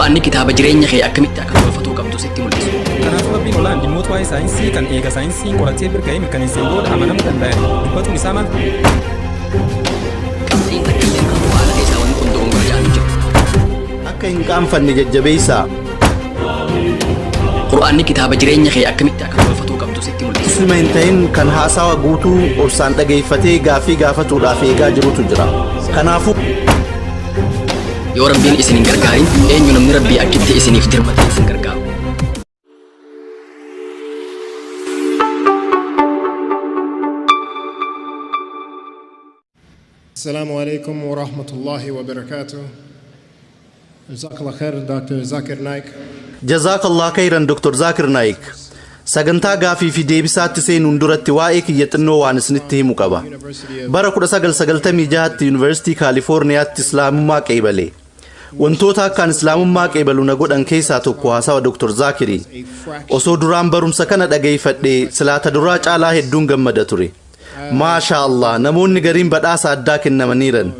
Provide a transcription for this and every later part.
qura'aanni kitaaba jireenya kee akkamitti akka tolfatuu qabdu sitti mul'isu. Kanaaf rabbiin olaan dhimmoota waa'ee saayinsii kan eega saayinsiin qoratee birga'ee mirkaneessee booda amanamuu danda'e dubbatuun isaa maal? Qabxiin takkiillee qabu haala keessaa wanni kun dogongora ja'anii jiru. Akka hin qaanfanne jajjabeessaa. Qura'aanni kitaaba jireenya kee akkamitti akka tolfatuu qabdu sitti mul'isu. Muslima hin ta'in kan haasawa guutuu obsaan dhageeffatee gaaffii gaafatuudhaaf eegaa jirutu jira. Kanaafuu yoo rabbiin isin hin gargaarin eenyu namni rabbii akkitti isiniif dirmatee isin gargaaru. Assalamu alaikum wa rahmatullahi wa barakatuh. Jazakallah khair Dr. Zakir Naik. Jazakallah khairan Dr. Zakir Naik. Sagantaa gaafii fi deebisaatti seenuun duratti waa'ee kiyya xinnoo waan isinitti himu qaba. Bara 1996tti Yuunivarsiitii Kaalifoorniyaatti Islaamummaa qeebale. Wantoota akkaan Islaamummaa qeebalu na godhan keessaa tokko haasawa Dr. Zakiri. Osoo duraan barumsa kana dhageeffadhee silaata duraa caalaa hedduun gammada ture. Maasha Allah, namoonni gariin badhaasa addaa kennamaniiran.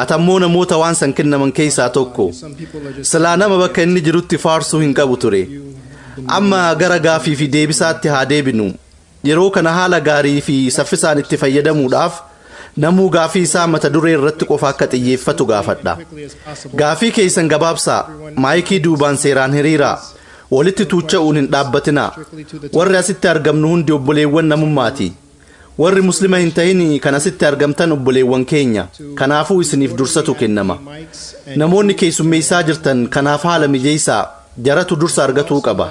Atammoo namoota waan san kennaman keessaa tokko. Silaa nama bakka inni jirutti faarsuu hin qabu ture. Amma gara gaafii fi deebisaatti haa deebinu. Yeroo kana haala gaarii fi saffisaan itti fayyadamuudhaaf namuu gaafii isaa mata duree irratti qofa akka xiyyeeffatu gaafadha. Gaafii keessan gabaabsaa, maayikii duubaan seeraan hiriiraa, walitti tuucha'uun hin dhaabbatinaa. Warri asitti argamnu hundi obboleewwan namummaati. Warri muslima hin ta'in kan asitti argamtan obboleewwan keenya. Kanaafuu isiniif dursatu kennama. Namoonni keessummeessaa jirtan kanaaf haala mijeessaa. Jaratu dursa argatuu qaba.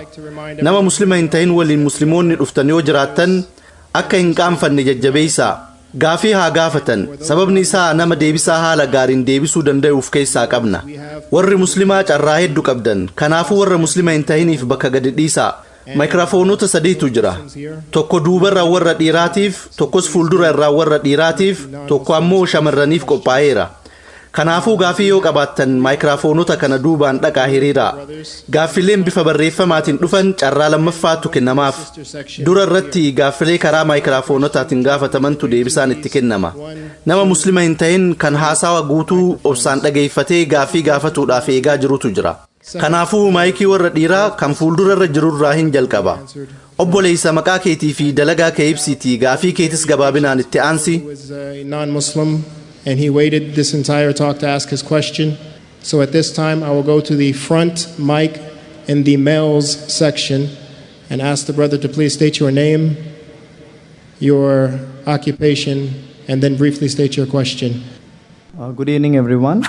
Nama muslima hin ta'in waliin muslimoonni dhuftan yoo jiraattan akka hin qaanfanne jajjabeessaa. Gaafii haa gaafatan. Sababni isaa nama deebisaa haala gaariin deebisuu danda'uuf keessaa qabna. Warri muslimaa carraa hedduu qabdan. Kanaafuu warra muslima hin ta'iniif bakka gadi dhiisaa. Maayikiraafoonota sadiitu jira. Tokko duubarraa warra dhiiraatiif, tokkos fuuldura irraa warra dhiiraatiif, tokko ammoo shamarraniif qophaa'eera. Kanaafuu gaafii yoo qabaattan maayikiraafoonota kana duubaan dhaqaa hiriiraa. Gaaffileen bifa barreeffamaatiin dhufan carraa lammaffaatu kennamaaf. Dura irratti gaaffilee karaa maayikiraafoonotaatiin gaafatamantu deebisaan itti kennama. Nama muslima hin ta'in kan haasawa guutuu obsaan dhageeffatee gaafii gaafatuudhaaf eegaa jirutu jira. Kanaafuu maayikii warra dhiiraa kan fuuldura irra jirurraa hin jalqaba. Obboleessa maqaa keetii fi dalagaa kee ibsiitii gaafii keetis gabaabinaan itti aansi. And he waited this entire talk to ask his question. So at this time, I will go to the front mic in the males section and ask the brother to please state your name, your occupation, and then briefly state your question. Good evening, everyone.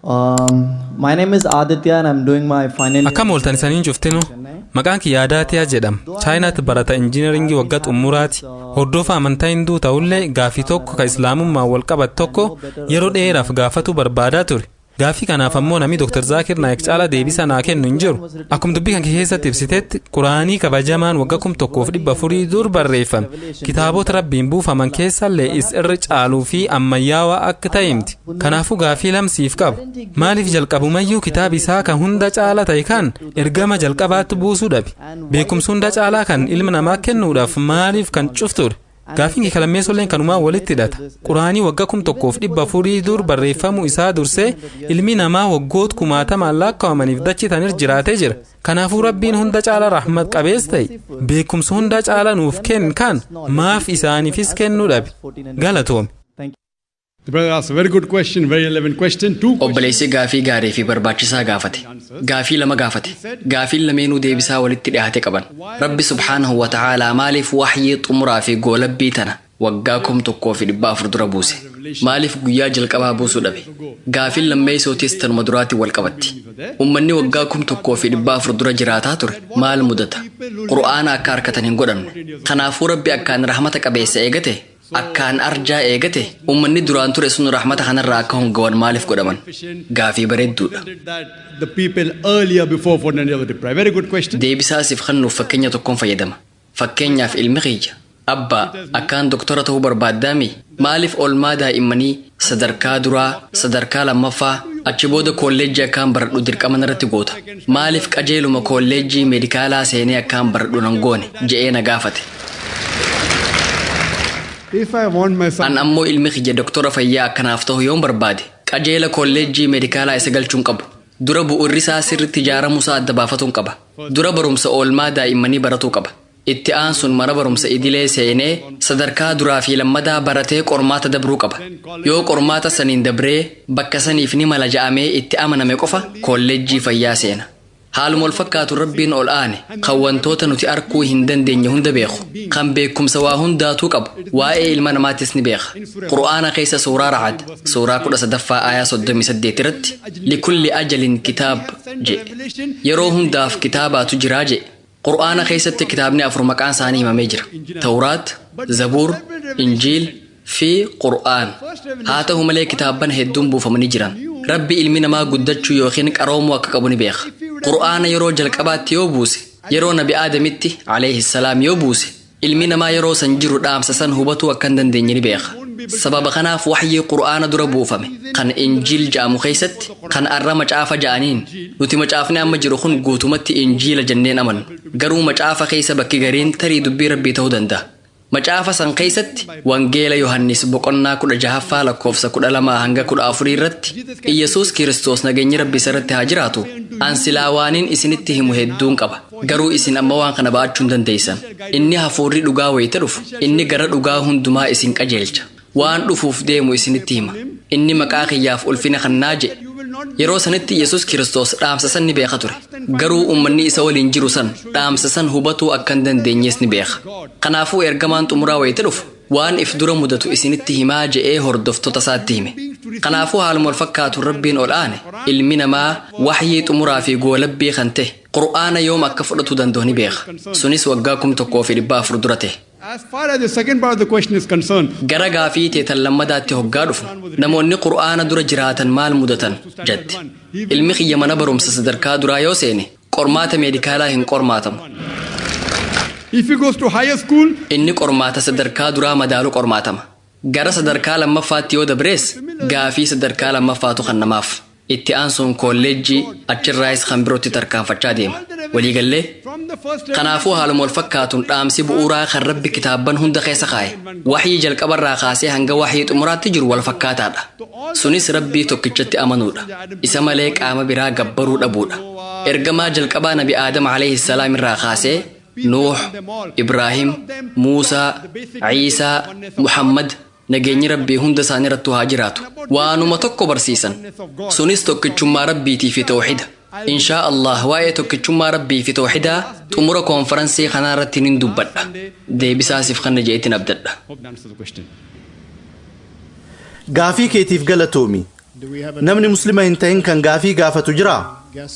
My name is Aditya and I'm doing my final... Akkam ooltan isaniin juftinu maqaan kiyya Adaatiyaa jedhama. Chaayinaatti barata injiinaringii waggaa xumuraati. Hordofaa amantaa Hinduu ta'ullee gaafii tokko ka Islaamummaa wal qabatu tokko yeroo dheeraaf gaafatu barbaadaa ture. Gaafii kanaaf ammoo namni Dr. Zakir Naik caala deebisa naa kennu hin jiru. Akkuma dubbii kan keessatti ibsitetti Quraanii kabajamaan waggaa 1400 dur barreeffame. Kitaabota Rabbiin buufaman keessallee irra caaluu fi ammayyaawaa akka ta'e himti. Kanaafuu gaafii lamsiif qabu. Maaliif jalqabumayyuu kitaabi isaa kan hunda caala ta'e kan ergama jalqabaatti buusuu dhabe? Beekumsa hunda caalaa kan ilma namaa kennuudhaaf maaliif kan cufture? Gaafiin kalammeessolleen kanumaa walitti hidhata. Quraanii waggaa 1400 dur barreeffamu isaa dursee ilmi namaa waggoota 1000 lakkaa'amaniif dachitanir jiraatee jira. Kanaafuu Rabbiin hunda caala rahmat qabees ta'e beekumsa hunda caala nuuf kennu kan maaf isaaniifis kennuu dhabe? Galatoome. The brother asked a very good question, very relevant question. Obboleessi gaafii gaarii fi barbaachisaa gaafate. Gaafii lama gaafate. Gaafiin lameenuu deebisaa walitti dhiyaate qaban. Rabbi subhaanahu wa ta'aalaa maaliif wahyii xumuraa fi goolabbii tana waggaa 1400 dura buuse? Maaliif guyyaa jalqabaa buusuu dhabe? Gaafiin lammeessootis tanuma duraatti wal qabatti. Ummanni waggaa 1400 dura jiraataa ture maal mudata? Qur'aana akka harkatan hin godhamne. Kanaafuu Rabbi akkaan rahmata qabeessa eegate. Akkaan arjaa eegate ummanni duraan ture sun rahmata kanarraa akka hongawan maaliif godhaman? Gaafii bareedduudha. Deebisaasiif kennuuf fakkeenya tokkoon fayyadama. Fakkeenyaaf ilmi kiyya abbaa akkaan doktora ta'uu barbaaddaami maaliif oolmaa daa'immanii sadarkaa duraa sadarkaa lammaffaa achi booda kolleejjii akkaan baradhu dirqama irratti goota? Maaliif qajeeluma kolleejjii meedikaalaa seenee akkaan baradhu nan goone je'ee na gaafate. An ammoo ilmi kiyya doktora fayyaa akkanaaf ta'u yoon barbaade qajeela kolleejjii meedikaalaa isa galchuun qabu. dura bu'uurri isaa sirriitti ijaaramu isaa adda baafatuun qaba. Dura barumsa oolmaa daa'immanii baratuu qaba. Itti aansuun mana barumsa idilee seenee sadarkaa duraa fi lammadaa baratee qormaata dabruu qaba. Yoo qormaata saniin dabree bakka saniif ni mala ja'amee itti amaname qofa kolleejjii fayyaa seena. Haaluma wal fakkaatu rabbiin ol aane kan wantoota nuti arkuu hin dandeenye hunda beeku kan beekumsa waa hundaatuu qabu waa'ee ilma namaatis ni beeka. Qur'aana keessa suuraa Ra'ad suuraa 13ffaa aayaa 38 irratti likulli ajalin kitaab jedhe yeroo hundaaf kitaabaatu jiraa jedhe. Qur'aana keessatti kitaabni 4 maqaan isaanii himamee jira. Tawraat, Zabuur, Injiil fi Qur'aan. Haa ta'u malee kitaabban hedduun buufamanii jiran. Rabbi ilmi namaa guddachuu yookiin qaroomuu akka qabu ni beeka. Qur'aana yeroo jalqabaatti yoo buuse, yeroo Nabi Aadamitti alayhi salaam yoo buuse, ilmi namaa yeroo san jiru dhaamsa san hubatuu akka hin dandeenye ni beeka. Sababa kanaaf waxyii Qur'aana dura buufame kan Injiil ja'amu keessatti kan arra macaafa ja'aniin nuti macaafni amma jiru kun guutumatti Injiila jenneen amannu. Garuu macaafa keessa bakki gariin tarii dubbii Rabbii ta'uu danda'a. Macaafa san keessatti Wangeela Yohannis boqonnaa 16ffaa lakkoofsa 12 hanga 14 irratti Iyesuus Kiristoos nageenyi Rabbii irratti haa jiraatu. Ansilaa waaniin isinitti himu hedduun qaba. Garuu isin amma waan kana ba'achuu hin dandeessan. Inni hafuurri dhugaa wayita dhufu. Inni gara dhugaa hundumaa isin qajeelcha. Waan dhufuuf deemu isinitti hima. Inni maqaa kiyyaaf ulfina kannaa jedhe. Yeroo sanitti Yesus Kiristoos dhaamsa san ni beeka ture. Garuu uummanni isa waliin jiru san dhaamsa san hubatuu akka hin dandeenyees ni beeka. Kanaafuu ergamaan xumuraa wayita dhufu waan if dura mudatu isinitti himaa je'ee hordoftoota isaatti hime. Kanaafuu haaluma wal fakkaatu Rabbiin ol aane ilmi namaa waxyii xumuraa fi goolabbii kan ta'e Qur'aana yoom akka fudhatu danda'u ni beeka. Sunis waggaa 1400 dura ta'e. As far as the second part of the question is concerned, gara gaafii teetan lammadaatti hoggaa dhufu namoonni Qur'aana dura jiraatan maal mudatan jette. Ilmi kiyya mana barumsa sadarkaa duraa yoo seene qormaata meedikaalaa hin qormaatamu. if he goes to higher school, Inni qormaata sadarkaa duraa madaalu qormaatama. Gara sadarkaa lammaffaatti yoo dabrees gaafii sadarkaa lammaffaatu kan namaaf. Itti aansuun kolleejjii achirraayis kan birootti tarkaanfachaa deema. Waliigallee kanaafuu haaluma wal fakkaatuun dhaamsi bu'uuraa kan Rabbi kitaabban hunda keessa kaa'e waxyii jalqabarraa kaasee hanga waxyii xumuraatti jiru wal fakkaataadha. Sunis Rabbii tokkichatti amanuudha. Isa malee qaama biraa gabbaruu dhabuudha. Ergamaa jalqabaa Nabi Aadam alayhi salaam irraa kaasee Nuux, Ibraahim, Muusaa, Ciisaa, Muhammad nageenyi Rabbii hunda isaanii irratti haa jiraatu. Waanuma tokko barsiisan. Sunis tokkichummaa Rabbiitii fi tawxiida. Inshaa Allah waa'ee tokkichummaa Rabbii fi tawxiidaa xumura koonferansii kanaa irratti nin dubbadha. Deebisaasiif kan jeetiin abdadha. hope that answers the question. Gaafii keetiif galatoomi. Namni muslima hin ta'in kan gaafii gaafatu jira.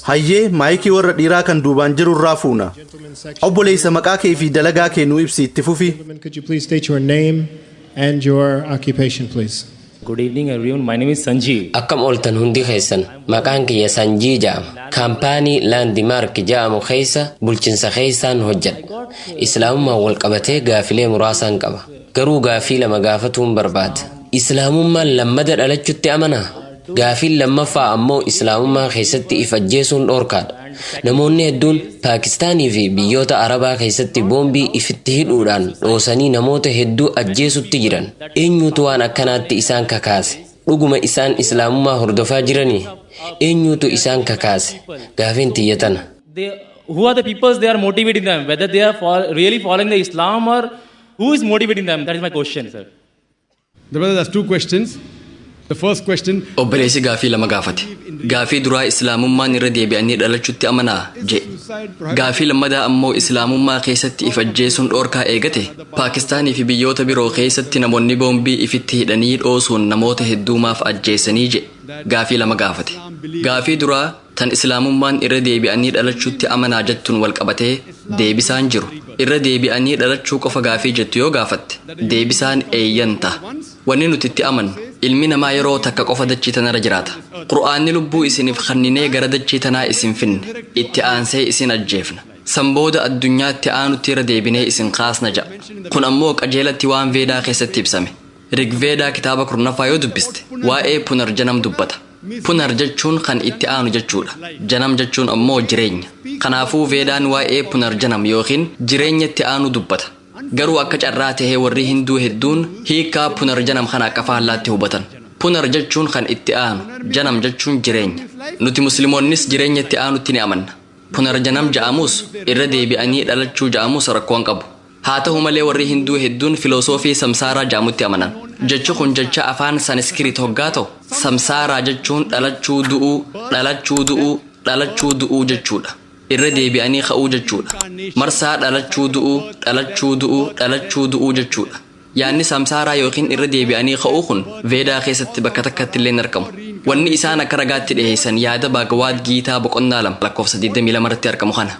Hayyee maayikii warra dhiiraa kan duubaan jiru irraa fuuna. Obboleessa maqaa kee fi dalagaa kee nuu ibsi itti fufi. Could you please state your name and your occupation, please? Good evening everyone, my name is Sanjeev. Akkam ooltan hundi keessan maqaan kiyya Sanjii jedhama. Kaampaanii Laandimaark jedhamu keessa bulchiinsa keessaan hojjedha. Islaamummaan wal qabatee gaafilee muraasaan qaba. Garuu gaafii lama gaafatuun barbaada. Islaamummaan lammada dhalachuutti amanaa? Gaafiin lammaffaa ammoo Islaamummaa keessatti if ajjeesuun dhoorkaadha. Namoonni hedduun Paakistaanii fi biyyoota Arabaa keessatti boombii ifitti hidhuudhaan dhoosanii namoota hedduu ajjeesutti jiran. Eenyutu waan akkanaatti isaan kakaase? Dhuguma isaan Islaamummaa hordofaa jiranii? Eenyutu isaan kakaase? Gaafiin tiyya tana. Who are the people they are motivating them? Whether they are really following the Islam or who is motivating them? That is my question, sir. The brother has two questions. The first question, Obboleessi gaafii lama gaafate. Gaafii duraa Islaamummaan irra deebi'anii dhalachuutti amanaa jedhe. Gaafii lammadaa ammoo Islaamummaa keessatti if ajjeesuun dhoorkaa eegate. Paakistaanii fi biyyoota biroo keessatti namoonni boombii ifitti hidhanii dhoosuun namoota hedduumaaf ajjeesanii jedhe. Gaafii lama gaafate. Gaafii duraa tan Islaamummaan irra deebi'anii dhalachuutti amanaa jettuun wal qabatee deebisaan jiru. Irra deebi'anii dhalachuu qofa gaafii jettu yoo gaafatte deebisaan eeyyan ta'a. Wanni nuti itti amannu ilmi namaa yeroo takka qofa dachii tanarra jiraata. Qur'aanni lubbuu isiniif kenninee gara dachii tanaa isin finne itti aansee isin ajjeefna. Sanbooda addunyaatti aanutti irra deebinee isin kaasna ja'a. Kun ammoo qajeelatti waan Veedaa keessatti ibsame. Rigveedaa kitaaba 10ffaa yoo dubbiste waa'ee punarjanam dubbata. Punar jechuun kan itti aanu jechuudha. Janam jechuun ammoo jireenya. Kanaafuu Veedaan waa'ee punarjanam yookiin jireenya itti aanu dubbata. Garuu akka carraa tahee warri Hinduu hedduun hiikaa punarjanam kana akka faallaatti hubatan. punar jechuun kan itti aanu janam jechuun jireenya nuti musliimoonnis jireenya itti aanutti ni amanna punar janam ja'amus irra deebi'anii dhalachuu ja'amus rakkoon qabu haa ta'u malee warri hinduu hedduun filosoofii samsaaraa ja'amutti amanan jechi kun jecha afaan sanskiriit hoggaa ta'u samsaaraa jechuun dhalachuu du'uu jechuudha irra deebi'anii ka'uu jechuudha marsaa dhalachuu du'uu jechuudha yaanni samsaaraa yookiin irra deebi'anii ka'uu kun veedaa keessatti bakka takkatti illee hin argamu wanni isaan akka ragaatti dhiheessan yaada baagawaad giitaa boqonnaa 2 lakkoofsa 22 irratti argamu kana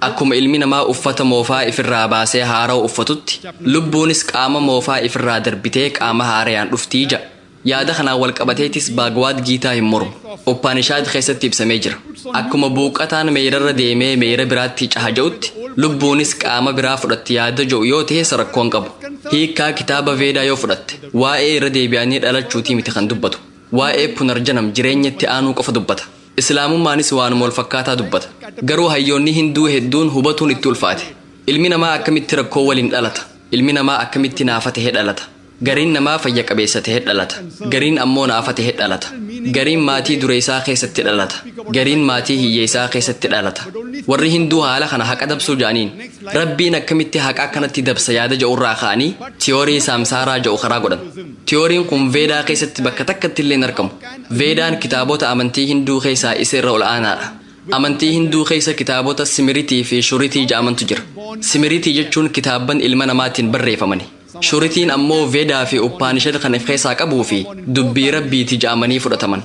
akkuma ilmi namaa uffata moofaa ifirraa baasee haarawa uffatutti lubbuunis qaama moofaa ifirraa darbitee qaama haarayaan dhuftii ja'a yaada kanaan wal qabateetis baagawaad giitaa hin mormu uppaanishaad keessatti ibsamee jira akkuma buuqataan meerarra deemee meera biraatti cahaja'utti lubbuunis qaama biraa fudhatti yaada jedhu yoo ta'e rakkoon qabu hiikkaa kitaaba veedaa yoo fudhatte waa'ee irra deebi'anii dhalachuutii miti kan dubbatu waa'ee punarjanam jireenyatti aanuu qofa dubbata islaamummaanis waanuma wal fakkaataa dubbata garuu hayyoonni hinduu hedduun hubatuun itti ulfaate ilmi namaa akkamitti rakkoo waliin dhalata ilmi namaa akkamitti naafa ta'ee dhalata gariin namaa fayya qabeessa ta'ee dhalata gariin ammoo naafa ta'ee dhalata gariin maatii dureessaa keessatti dhalata gariin maatii hiyyeessaa keessatti dhalata warri hinduu haala kana haqa dabsuu ja'aniin rabbiin akkamitti haqa akkanatti dabsa yaada jedhurraa ka'anii tiyoorii saamsaaraa jedhu karaa godhan tiyooriin kun veedaa keessatti bakka takkatti illee hin argamu veedaan kitaabota amantii hinduu keessaa isa irra ol aanaadha amantii hinduu keessa kitaabota simiritii fi shuritii jedhamantu jira simiritii jechuun kitaabban ilma namaatiin barreeffamani shuritiin ammoo veedaa fi uppaanishad kan of keessaa qabuu fi dubbii rabbiiti jedhamanii fudhataman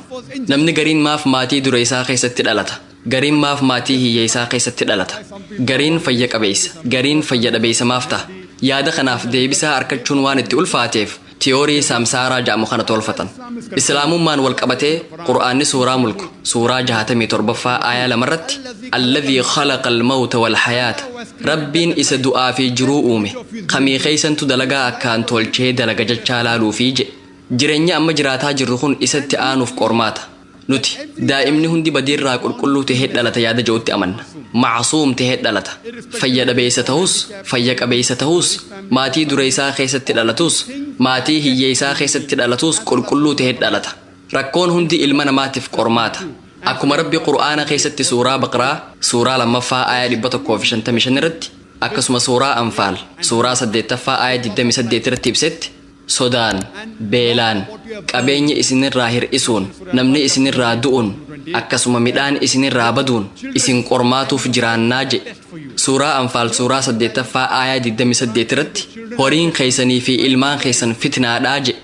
namni gariin maaf maatii dureessaa keessatti dhalata gariin maaf maatii hiyyeessaa keessatti dhalata gariin fayya qabeessa gariin fayya dhabeessa maaf ta'a yaada kanaaf deebisaa argachuun waan itti ulfaateef tiyoorii saamsaaraa jedhamu kana tolfatan islaamummaan wal qabatee qur'aanni suuraa mulku suuraa 67ffaa aayaa 2 irratti alladhii khalaqa almawta walhayaata rabbiin isa du'aa fi jiruu uume kamii keeysantu dalagaa akkaan tolchee dalaga jechaa laaluufi jedhe jireenya amma jiraataa jirru kun isatti aanuuf qormaata nuti daa'imni hundi badiirraa qulqulluu tahee dhalata yaada jedhutti amanna macsuum tahee dhalata fayya dhabeessa ta'us fayya qabeessa ta'us maatii dureessaa keessatti dhalatus maatii hiyyeessaa keessatti dhalatus qulqulluu tahee dhalata rakkoon hundi ilma namaatiif qormaata akkuma rabbi qur'aana keessatti suuraa baqraa suuraa 2ffaa aayaa 155 irratti akkasuma suuraa anfaal suuraa 8ffaa aayaa 28 irratti ibsetti sodaan beelaan qabeenya isinirraa hir'isuun namni isinirraa du'uun akkasuma midhaan isinirraa baduun isin qormaatuuf jiraannaa jedhe suuraa anfaal suuraa 8ffaa aayaa 28 irratti horiin keessanii fi ilmaan keessan fitnaadhaa jedhe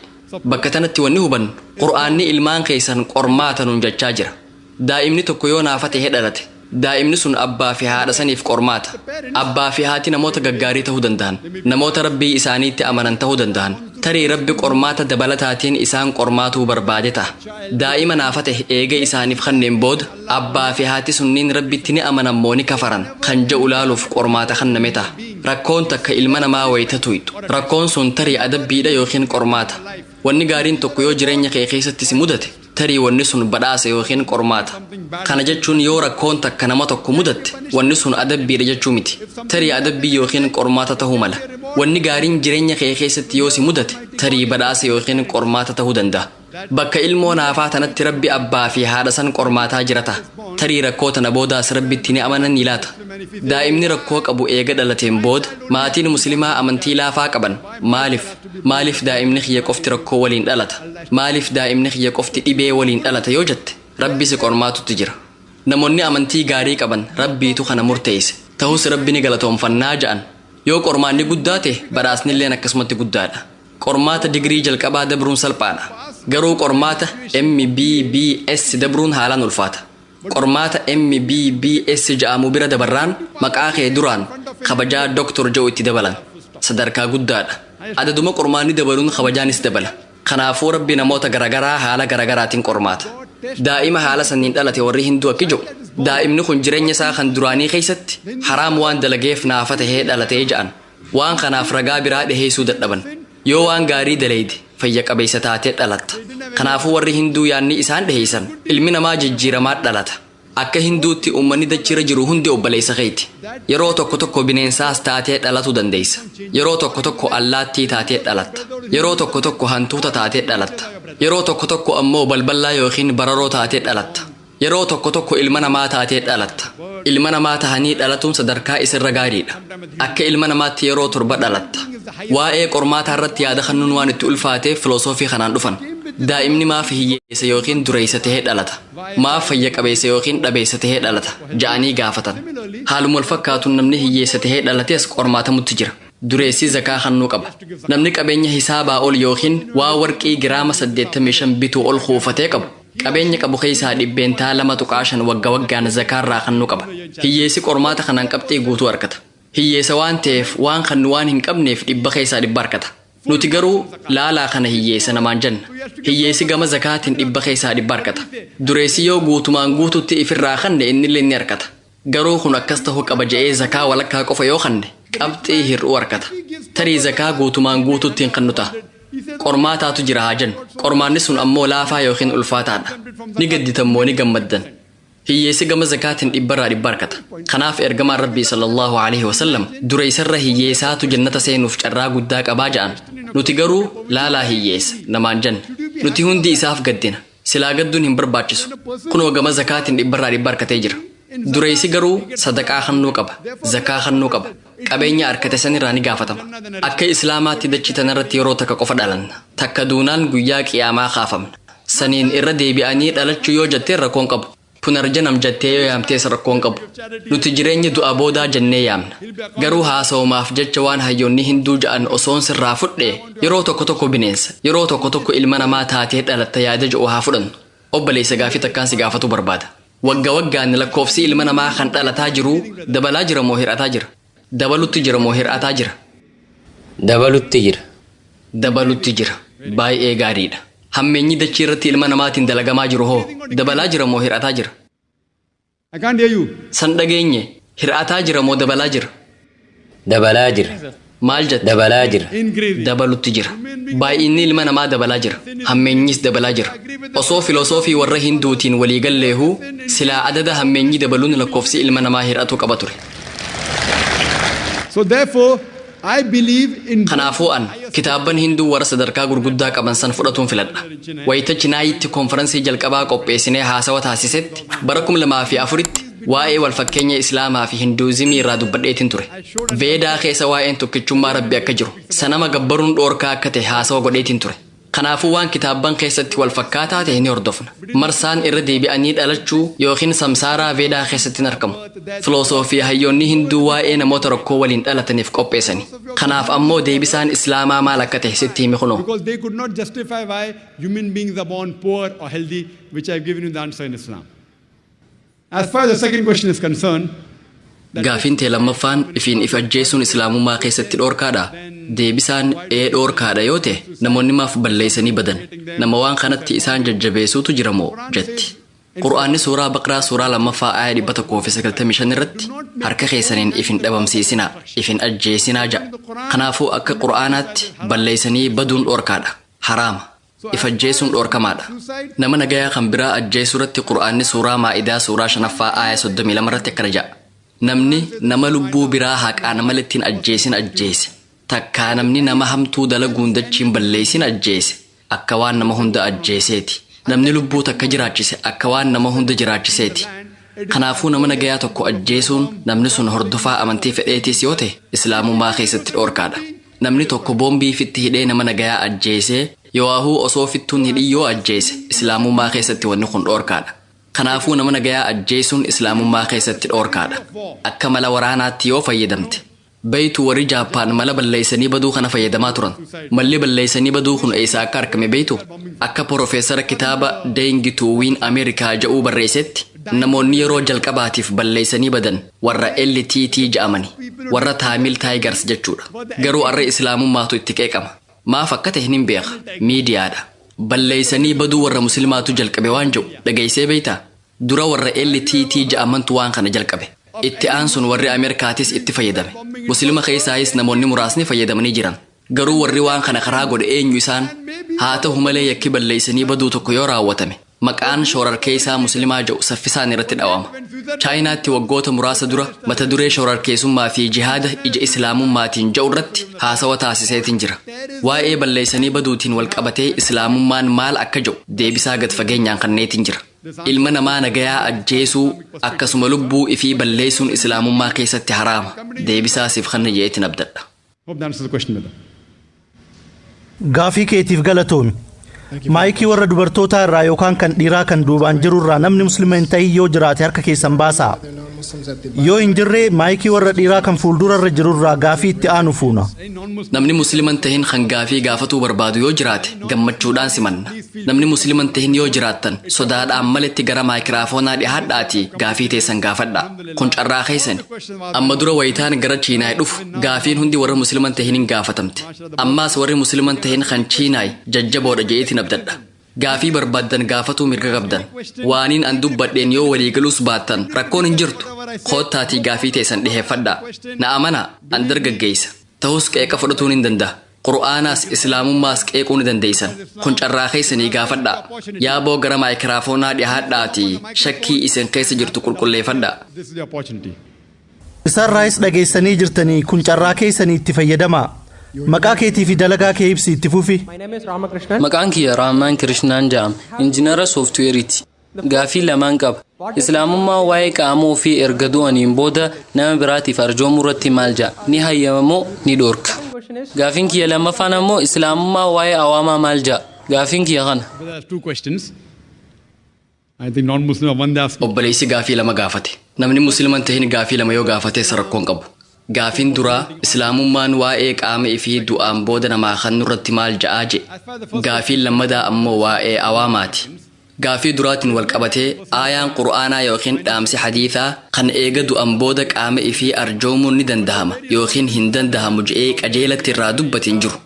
bakka tanatti wanni hubannu qur'aanni ilmaan keessan qormaata nuun jechaa jira daa'imni tokko yoo naafa ta'ee dhalate daa'imni sun abbaa fi haadha saniif qormaata abbaa fi haati namoota gaggaarii ta'uu danda'an namoota rabbii isaaniitti amanan ta'uu danda'an tarii rabbi qormaata dabalataatiin isaan qormaatuu barbaade ta'a daa'ima naafa ta'e eega isaaniif kanneen booda abbaa fi haati sunniin rabbitti ni amanan moo ni kafaran kan jedhu laaluuf qormaata kanname ta'a rakkoon takka ilma namaa wayita tuyxu rakkoon sun tarii adabbiidha yookiin qormaata wanni gaariin tokko yoo jireenya kee keessatti si mudate tarii wanni sun badhaasa yookiin qormaata kana jechuun yoo rakkoon takka nama tokko mudatte wanni sun adabbiidha jechuu miti tarii adabbii yookiin qormaata ta'uu mala wanni gaariin jireenya kee keessatti yoo si mudate tarii badhaasa yookiin qormaata ta'uu danda'a bakka ilmoo naafaa tanatti rabbi abbaa fi haadha san qormaataa jirata tarii rakkoo tana boodaas rabbitti ni amanan ni laata daa'imni rakkoo qabu eega dhalateen booda maatiin muslimaa amantii laafaa qaban maaliif daa'imni kiyya qofti rakkoo waliin dhalata maaliif daa'imni kiyya qofti dhibee waliin dhalata yoo jette rabbi si qormaatutti jira namoonni amantii gaarii qaban rabbiitu kana murteesse ta'us rabbi ni galatoomfannaa ja'an yoo qormaanni guddaa ta'e badhaasnilleen akkasumatti guddaadha qormaata digirii jalqabaa dabruun salphaadha garuu qormaata MBBS dabruun haalaan ulfaata qormaata MBBS ja'amu bira dabarraan maqaa kee duraan kabajaa doktor jedhu itti dabalan sadarkaa guddaadha adaduma qormaanni dabaluun kabajaanis dabala kanaafuu rabbi namoota garagaraa haala garagaraatiin qormaata daa'ima haala sanniin dhalate warri hinduu akki jedhu daa'imni kun jireenya isaa kan duraanii keessatti haraam waan dalageef naafa tahee dhalatee ja'an waan kanaaf ragaa biraa dhiheessuu dadhaban yoo waan gaarii daleeyde fayya qabeessa taatee dhalatta kanaafuu warri hinduu yaanni isaan dhiheessan ilmi namaa jijjiiramaa dhalata akka hinduutti uummanni dachira jiru hundi obboleessa keeti yeroo tokko tokko bineensaas taatee dhalatuu dandeessa yeroo tokko tokko allaattii taatee dhalatta yeroo tokko tokko hantuuta taatee dhalatta yeroo tokko tokko ammoo balballaa yookiin bararoo taatee dhalatta. Yeroo tokko tokko ilma namaa taatee dhalatta. Ilma namaa tahanii dhalatuun sadarkaa isirra gaariidha. Akka ilma namaatti yeroo torba dhalatta. Waa'ee qormaataa irratti yaada kennuun waan itti ulfaateef filosoofii kanaan dhufan. Daa'imni maaf hiyyeessa yookiin dureessa tahee dhalata? Maaf fayya qabeessa yookiin dhabeessa tahee dhalata? Ja'anii gaafatan. Haaluma wal fakkaatuun namni hiyyeessa tahee dhalates qormaatamutti jira. Dureessi zakaa kennuu qaba. Namni qabeenya hisaabaa ol yookiin waa warqii giraama 85 bituu ol kuufatee qabu. Qabeenya qabu keessaa dhibbeentaa 2.5 waggaan zakaarraa kennuu qaba. Hiyyeessi qormaata kanaan qabxii guutuu argata. Hiyyeessa waan ta'eef waan kennu waan hin qabneef dhibba keessaa dhibba argata. Nuti garuu laalaa kana hiyyeessa namaan jenna. Hiyyeessi gama zakaatiin dhibba keessaa dhibba argata. Dureessi yoo guutumaan guututti ifirraa kenne innillee ni argata. Garuu kun akkas ta'uu qaba je'ee zakaa walakkaa qofa yoo kenne qabxii hir'uu argata. Tarii zakaa guutumaan guututti hin kennu ta'a. Qormaataatu jira haa jennu. Qormaanni sun ammoo laafaa yookiin ulfaataadha. Ni gadditammoo ni gammaddan. Hiyyeessi gama zakaatiin dhibbarraa dhibba argata. Kanaaf ergamaan Rabbii sallallahu alaihi wasallam dureessarra hiyyeessaatu jannata seenuuf carraa guddaa qabaa ja'an. Nuti garuu laalaa hiyyeessa namaan jenna. Nuti hundi isaaf gaddina. Silaa gadduun hin barbaachisu. Kunoo gama zakaatiin dhibbarraa dhibba argatee jira. Dureessi garuu sadaqaa kennuu qaba. Zakaa kennuu qaba. Qabeenya harkate sanirraa ni gaafatama. Akka islaamaatti dachii tanarratti yeroo takka qofa dhalanna. Takka duunaan guyyaa qiyaamaa kaafamna. Saniin irra deebi'anii dhalachuu yoo jettee rakkoon qabu. Punarjanam jettee yoo yaamtees rakkoon qabu. Nuti jireenya du'a boodaa jennee yaamna. Garuu haasa'umaaf jecha waan hayyoonni hinduu ja'an osoon sirraa fudhee yeroo tokko tokko bineensa yeroo tokko tokko ilma namaa taatee dhalatta yaada jedhu haa fudhannu. Obboleessa gaafii takkaan si gaafatu barbaada. Waggaan lakkoofsi ilma namaa kan dhalataa jiru dabalaa jira moo hir'ataa jira? Dabalutti jira moo hir'ataa jira? Dabalutti jira. Dabalutti jira. Baay'ee gaariidha. Hammeenyi dachii irratti ilma namaatiin dalagamaa jiru hoo dabalaa jira moo hir'ataa jira? I can't hear you. San dhageenye hir'ataa jira moo dabalaa jira? Dabalaa jira. Maal jette? Dabalaa jira. Increasing. Dabalutti jira. Baay'inni ilma namaa dabalaa jira. Hammeenyis dabalaa jira. Osoo filosoofii warra hinduutiin walii galleehuu silaa adada hammeenyi dabaluun lakkoofsi ilma namaa hir'atu qaba ture. So therefore, I believe in. Kanaafuu an kitaabban hinduu warra sadarkaa gurguddaa qaban san fudhatuun filadha. Wayita Chinaayitti konferansii jalqabaa qopheessinee haasawa taasisetti bara 2004tti waa'ee wal fakkeenya Islaamaa fi Hinduuzimii irraa dubbadheetiin ture. Veedaa keessa waa'een tokkichummaa Rabbi akka jiru sanama gabbaruun dhoorkaa akka ta'e haasawa godheetiin ture. Kanaafuu waan kitaabban keessatti wal fakkaataa ta'e ni hordofna. Marsaan irra deebi'anii dhalachuu yookiin samsaaraa veedaa keessatti hin argamu. Filosoofii hayyoonni hinduu waa'ee namoota rakkoo waliin dhalataniif qopheessani. Kanaaf ammoo deebisaan Islaamaa maal akka ta'e sitti himi kunoo. Because they could not justify why human beings are born poor or healthy, which I've given you the answer in Islam. As far as the second question is concerned, Gaafiin tee lammaffaan ifiin if ajjeesuun islaamummaa keessatti dhoorkaadha. Deebisaan dhoorkaadha yoo ta'e namoonni maaf balleessanii badan. Nama waan kanatti isaan jajjabeessuutu jira moo jetti. Qur'aanni suuraa Baqraa suuraa lammaffaa aaya 195 irratti harka keessaniin ifin dhabamsiisinaa ifin ajjeesinaa ja'a. Kanaafuu akka Qur'aanaatti balleessanii baduun dhoorkaadha. Haraama. If ajjeesuun dhoorkamaadha. Nama nagayaa kan biraa ajjeesuu irratti Qur'aanni suuraa Maa'idaa suuraa 5ffaa aaya 32 irratti akkana ja'a. Namni nama lubbuu biraa haqaan malittiin ajjeesin ajjeese. Takkaa namni nama hamtuu dalaguun dachiin balleessin ajjeese. Akka waan nama hunda ajjeeseeti. Namni lubbuu takka jiraachise akka waan nama hunda jiraachiseeti. Kanaafuu nama nagayaa tokko ajjeesuun namni sun hordofaa amantii fedheetis yoo ta'e islaamummaa keessatti dhoorkaadha. Namni tokko boombii fitti hidhee nama nagayaa ajjeesee yowaahuu osoo fittuun hidhii yoo ajjeese islaamummaa keessatti wanni kun dhoorkaadha. Kanaafuu nama nagayaa ajjeesuun islaamummaa keessatti dhoorkaadha. Akka mala waraanaatti yoo fayyadamte. Beeytu warri Jaappaan mala balleessanii baduu kana fayyadamaa turan. Malli balleessanii baduu kun eessaa akka argame beeytu? Akka Profeesara kitaaba Deengituuwiin Ameerikaa jedhuu barreessetti namoonni yeroo jalqabaatiif balleessanii badan warra LTT jedhamani. Warra Taamil Taayigars jechuudha. Garuu arra islaamummaatu itti qeeqama. Maaf akka ta'e hin beeka. Miidiyaadha. Balleessanii baduu warra muslimaatu jalqabe waan jedhu dhageessee beeytaa? Dura warra LTT jedhamantu waan kana jalqabe. Itti aansuun warri Ameerikaatis itti fayyadame. Muslima keessaayis namoonni muraasni fayyadamanii jiran. Garuu warri waan kana karaa godhe eenyu isaan? Haa ta'u malee yakki balleessanii baduu tokko yoo raawwatame maqaan shororkeessaa muslimaa jedhu saffisaan irratti dhawama. Chaayinaatti waggoota muraasa dura mata duree shororkeessummaa fi jihaada ija islaamummaatiin jedhu irratti haasawa taasiseetiin jira. Waa'ee balleessanii baduutiin wal qabatee islaamummaan maal akka jedhu deebisaa gad fageenyaan kanneetiin jira. Ilma namaa nagayaa ajjeesuu akkasuma lubbuu ifii balleessuun islaamummaa keessatti haraama. Deebisaa siif kanna jeetiin abdadha. Hope that answers the question, brother. Gaafii keetiif galatoomi. Maayikii warra dubartootaa irraa yookaan kan dhiiraa kan duubaan jiru irraa namni muslima hin ta'in yoo jiraate harka keessan baasaa. Yoo hin jirre maayikii warra dhiiraa kan fuuldura irra jiru irraa gaafii itti aanu fuuna. Namni musliman tahin kan gaafii gaafatuu barbaadu yoo jiraate gammachuudhaan simanna. Namni musliman tahin yoo jiraattan sodaadhaan malitti gara maayikiraafoonaa dhihaadhaatii gaafii teessan gaafadhaa. Kun carraa keessani. Amma dura wayitaan gara Chiinaay dhufu gaafiin hundi warra musliman tahin hin gaafatamte. Ammaas warri musliman tahin kan Chiinaay jajjaboodha jeetiin abdadha. Gaafii barbaaddan gaafatuu mirga qabdan. Waaniin an dubbadheen yoo waliigaluus baattan rakkoon hin jirtu. Koottaatii gaafii teessan dhiheeffadhaa. Na amanaa an dargaggeessa. Ta'us qeeqa fudhatuu hin danda'a. Qur'aanaas islaamummaas qeequu ni dandeessan. Kun carraa keessanii gaafadhaa. Yaaboo gara maayikiraafoonaa dhihaadhaatii shakkii isin keessa jirtu qulqulleeffadhaa. This is the opportunity. Isarraayis dhageessanii jirtanii kun carraa keessanii itti fayyadamaa. Maqaa keetii fi dalagaa kee ibsi itti fufi. Maqaan kiyya Raamaan Kirishnaan jedhama. Injiinara sooftiweeriiti. Gaafii lamaan qaba. Islaamummaa waa'ee qaama ofii erga du'aniin booda nama biraatiif arjoomuu irratti maal ja'a? Ni hayyama moo ni dhoorka? Gaafiin kiyya lammaffaan ammoo islaamummaa waa'ee awaamaa maal ja'a? Gaafiin kiyya kana. There are two questions. I think non-Muslim are one they ask. Obboleessi gaafii lama gaafate. Namni musliman tahin gaafii lama yoo gaafate rakkoon qabu. Gaafiin duraa islaamummaan waa'ee qaama ifii du'aan booda namaa kan nurratti maal ja'aa je. Gaafiin lammadaa ammoo waa'ee awaamaati. Gaafii duraatiin wal qabatee aayaan qur'aanaa yookiin dhaamsi hadiisaa kan eega du'an booda qaama ifii arjoomuun ni dandahama yookiin hin dandahamu je'ee qajeelatti irraa dubbatiin jiru.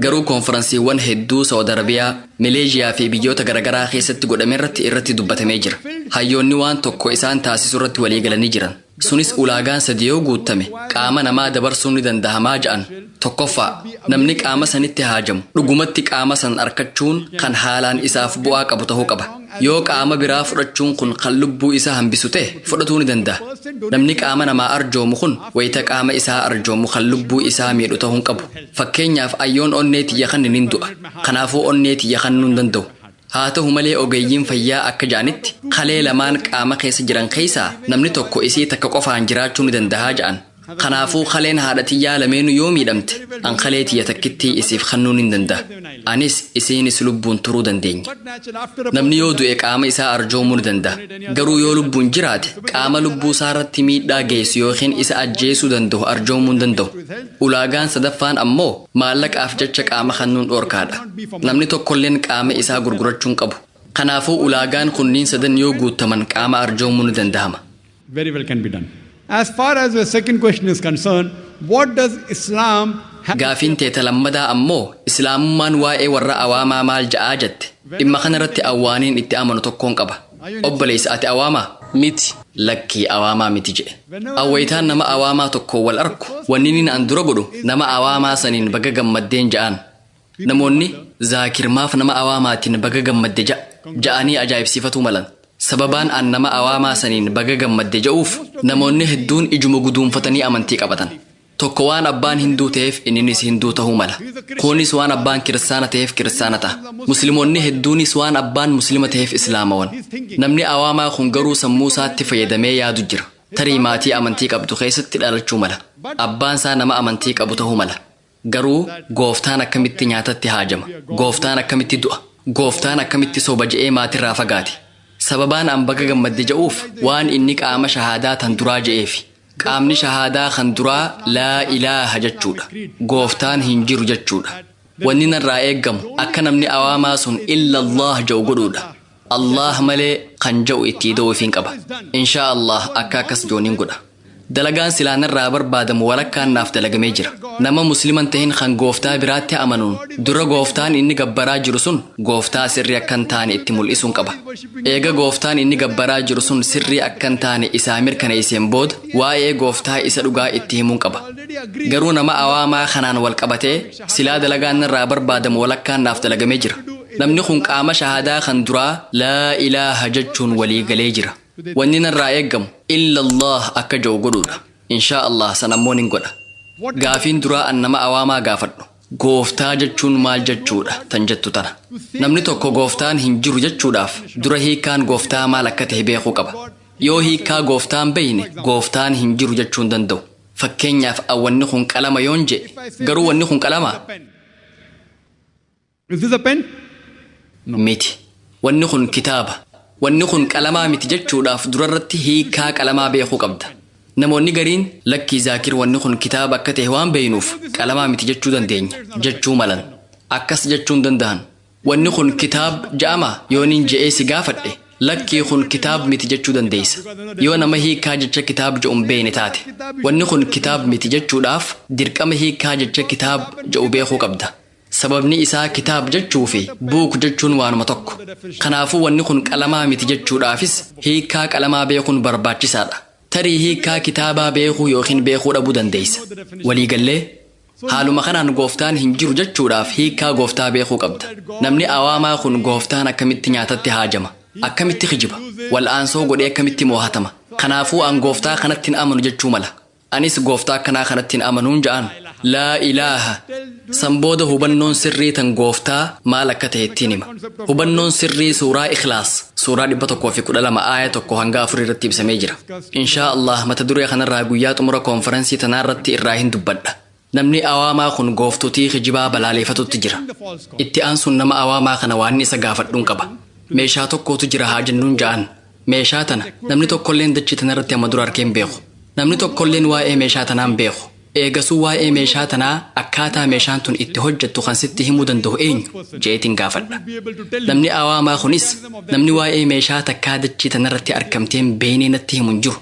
Garuu konferansiiwwan hedduu Saawud Arabiyaa, Maleeshiyaa fi biyyoota garaagaraa keessatti godhame irratti dubbatamee jira. Hayyoonni waan tokko isaan taasisuu irratti walii galanii jiran. Sunis ulaagaan sadii yoo guutame qaama namaa dabarsuun ni dandahamaa ja'an. Tokkoffaa namni qaama sanitti haajamu dhugumatti qaama san arkachuun kan haalaan isaaf bu'aa qabu ta'uu qaba. Yoo qaama biraa fudhachuun kun kan lubbuu isaa hambisu ta'e fudhatuu ni danda'a. Namni qaama namaa arjoomu kun wayita qaama isaa arjoomu kan lubbuu isaa miidhu ta'uu hin qabu. Fakkeenyaaf ayyoon onnee tiyya kan hin du'a. Kanaafuu onnee tiyya kan hin danda'u. Haa ta'u malee ogeeyyiin fayyaa akka ja'anitti kalee lamaan qaama keessa jiran keessaa namni tokko isii takka qofaan jiraachuu ni danda'a ja'an. Kanaafuu kaleen haadha tiyyaa lameenuu yoo miidhamte an kalee tiyya takkittii isiif kennuun hin danda'a. Anis isiinis lubbuun turuu dandeenya. Namni yoo du'e qaama isaa arjoomuu ni danda'a. Garuu yoo lubbuun jiraate qaama lubbuu isaa irratti miidhaa geessu yookiin isa ajjeesuu danda'u arjoomuu hin danda'u. Ulaagaan sadaffaan ammoo maallaqaaf jecha qaama kennuun dhoorkaadha. Namni tokkolleen qaama isaa gurgurachuu hin qabu. Kanaafuu ulaagaan kunniin sadan yoo guutaman qaama arjoomuu ni danda'ama. Very well can be done. As far as the second question is concerned, what does Islam have? Gaafiin teeta lammadaa ammoo islaamummaan waa'ee warra awaamaa maal ja'aa jette. Dhimma kanarratti awwaaniin itti amanu tokkoon qaba. Obboleessa ati awaamaa? Miti. Lakkii awaamaa miti jedhe. Awwayitaan nama awaamaa tokko wal arku wanni inni an dura godhu nama awaamaa saniin baga gammaddeen ja'an. Namoonni zaakirmaaf nama awaamaatiin baga gammadde ja'anii ajaa'ibsiifatuu malan. Sababaan an nama awaamaa saniin baga gammadde ja'uuf namoonni hedduun ijuma guduunfatanii amantii qabatan. Tokko waan abbaan hinduu ta'eef inninis hinduu ta'uu mala. Kunis waan abbaan kiristaana ta'eef kiristaana ta'a. Musliimoonni hedduunis waan abbaan muslima ta'eef islaamawan. Namni awaamaa kun garuu sammuu isaatti fayyadamee yaadu jira. Tarii maatii amantii qabdu keessatti dhalachuu mala. Abbaan isaa nama amantii qabu ta'uu mala. Garuu gooftaan akkamitti nyaatatti haajama? Gooftaan akkamitti du'a? Gooftaan akkamitti soba je'ee maatirraa fagaate? Sababaan an baga gammadde ja'uuf waan inni qaama shahaadaa tan duraa je'eefi. Qaamni shahaadaa kan duraa laa ilaaha jechuudha. Gooftaan hin jiru jechuudha. Wanni narraa eeggamu akka namni awaamaa sun illa Allah ja'u godhuudha. Allah malee kan ja'u itti da'uuf hin qaba. Inshaa Allah akka akkas jooniin godha. Dalagaan silaanarraa barbaadamu walakkaan naaf dalagamee jira. Nama musliman tahin kan gooftaa biraatti amanuun dura gooftaan inni gabbaraa jiru sun gooftaa sirrii akkan taane itti mul'isuun qaba. Eega gooftaan inni gabbaraa jiru sun sirrii akkan taane isaa mirkaneesseen booda waa'ee gooftaa isa dhugaa itti himuun qaba. Garuu nama awaamaa kanaan wal qabatee silaa dalagaan narraa barbaadamu walakkaan naaf dalagamee jira. namni kun qaama shahaadaa kan duraa laa ilaaha jechuun walii galee jira wanni narraa eeggamu illa Allah akka jedhu godhuudha inshaa Allah sanammoon hin godha gaafiin duraa an nama awaamaa gaafadhu gooftaa jechuun maal jechuudha tan jettu tana namni tokko gooftaan hin jiru jechuudhaaf dura hiikaan gooftaa maal akka ta'e beekuu qaba yoo hiikaa gooftaan beeyne gooftaan hin jiru jechuun danda'u fakkeenyaaf wanni kun qalama yoon jedhe garuu wanni kun qalama Is this a pen? miti wanni kun kitaaba wanni kun qalamaa miti jechuudhaaf durarratti hiikaa qalamaa beekuu qabda namoonni gariin lakkii zaakir wanni kun kitaaba akka ta'e waan beeynuuf qalamaa miti jechuu dandeenya jechuu malan akkas jechuun danda'an wanni kun kitaab ja'ama yooniin je'ee si gaafadhe lakkii kun kitaab miti jechuu dandeessa yoo nama hiikaa jecha kitaab je'uun beeyne taate wanni kun kitaab miti jechuudhaaf dirqama hiikaa jecha kitaab je'u beekuu qabda sababni isaa kitaab jechuu fi buuk jechuun waanuma tokko kanaafuu wanni kun qalamaa miti jechuudhaafis hiikaa qalamaa beekuun barbaachisaadha tarii hiikaa kitaabaa beekuu yookiin beekuu dhabuu dandeessa waliigallee haaluma kanaan gooftaan hin jiru jechuudhaaf hiikaa gooftaa beekuu qabda namni awaamaa kun gooftaan akkamitti nyaatatti haajama akkamitti kijiba wal'aansoo godhee akkamitti moohatama kanaafuu an gooftaa kanatti hin amanu jechuu mala anis gooftaa akkanaa kanatti hin amanuun ja'an laa ilaaha sanbooda hubannoon sirrii tan gooftaa maal akka ta'e ittiin hima hubannoon sirrii suuraa ikhlaas suuraa 112 aaya 1 hanga 4 irratti ibsamee jira inshaa Allah mata duree kanarraa guyyaa xumura koonferansii tanaa irratti irraa hin dubbadha namni awaamaa kun gooftotii kijibaa balaaleeffatutti jira itti aansuun nama awaamaa kana waan isa gaafadhuun qaba meeshaa tokkotu jira haa jennuun ja'an meeshaa tana namni tokkolleen dachii tanarratti amma dura arkeen beeku namni tokkolleen waa'ee meeshaa tanaan beeku eegasuu waa'ee meeshaa tanaa akkaataa meeshaan tun itti hojjettu kan sitti himuu danda'u eenyu jeetiin gaafadha namni awaamaa kunis namni waa'ee meeshaa takkaa dachii tanarratti argamteen beeynee natti himu hin jiru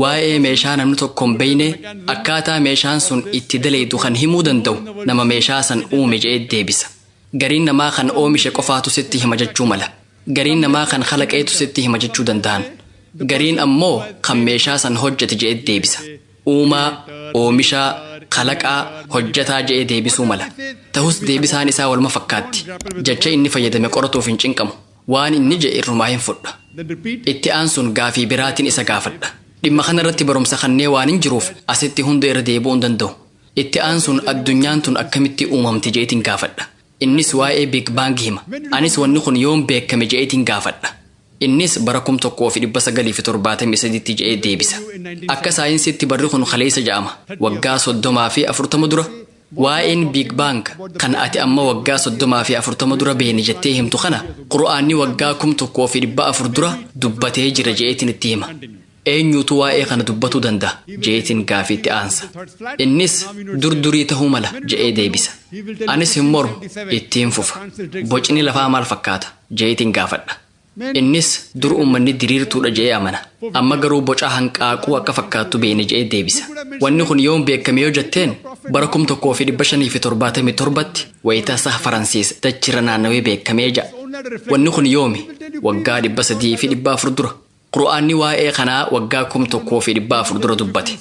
waa'ee meeshaa namni tokkoon beeynee akkaataa meeshaan sun itti daleedu kan himuu danda'u nama meeshaa san uume je'ee deebisa gariin namaa kan oomishe qofaatu sitti hima jechuu mala gariin namaa kan kalaqeetu sitti hima jechuu danda'an gariin ammoo kan meeshaa san hojjete je'ee deebisa uumaa oomishaa kalaqaa hojjetaa je'ee deebisuu mala ta'us deebisaan isaa walma fakkaatti jecha inni fayyadame qoratuuf hin cinqamu waan inni je'e irrumaa hin fudha itti aansuun gaafii biraatiin isa gaafadha dhimma kanarratti barumsa kannee waan hin jiruuf asitti hunda irra deebi'uu hin danda'u itti aansuun addunyaan tun akkamitti uumamte je'eetiin gaafadha innis waa'ee biig baangii hima anis wanni kun yoom beekame je'eetiin gaafadha innis bara 1973 je'ee deebisa akka saayinsiitti barri kun kaleessa ja'ama waggaa 30 fi 40 dura waa'een biig baang kan ati amma waggaa 30 fi 40 dura beeni jettee himtu kana qura'aanni waggaa 1400 dura dubbatee jira je'eetiin itti hima eenyutu waa'ee kana dubbatuu danda'a je'eetiin gaafiitti aansa innis durdurii ta'uu mala je'ee deebisa anis hin mormu ittiin fufa bocni lafaa maal fakkaata je'eetiin gaafadha innis dur uummanni diriirtuudha je'ee amana amma garuu boca hanqaaquu akka fakkaattu beene je'ee deebisa wanni kun yoom beekame yoo jetteen bara 1577tti wayitaa saha faransiis dachira naannawee beekamee ja'a wanni kun yoomi waggaa 304 dura qura'aanni waa'ee kanaa waggaa 1400 dura dubbate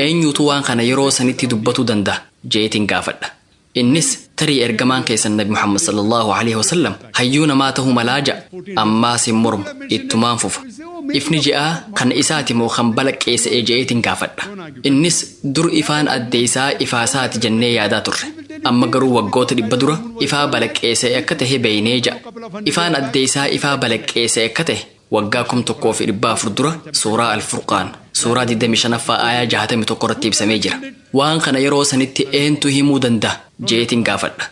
eenyutu waan kana yeroo sanitti dubbatuu danda'a je'eetiin gaafadha innis tarii ergamaan keessan nabi Muhammad sallallahu alaihi wasallam hayyuu namaa ta'uu malaa ja'a ammaas hin mormu ittumaan fufa ifni ji'aa kan isaati moo kan balaqqeessa'ee je'eetiin gaafadha innis dur ifaan addeessaa ifaasaati jennee yaadaa turre amma garuu waggoota 100 dura ifaa balaqqeessa'ee akka ta'e beeynee ja'a ifaan addeessaa ifaa balaqqeessa'ee akka ta'e waggaa 1400 dura suuraa al-furqaan suuraa 25ffaa aayaa 61 irratti ibsamee jira waan kana yeroo sanitti eentu himuu danda'a je'eetiin gaafadha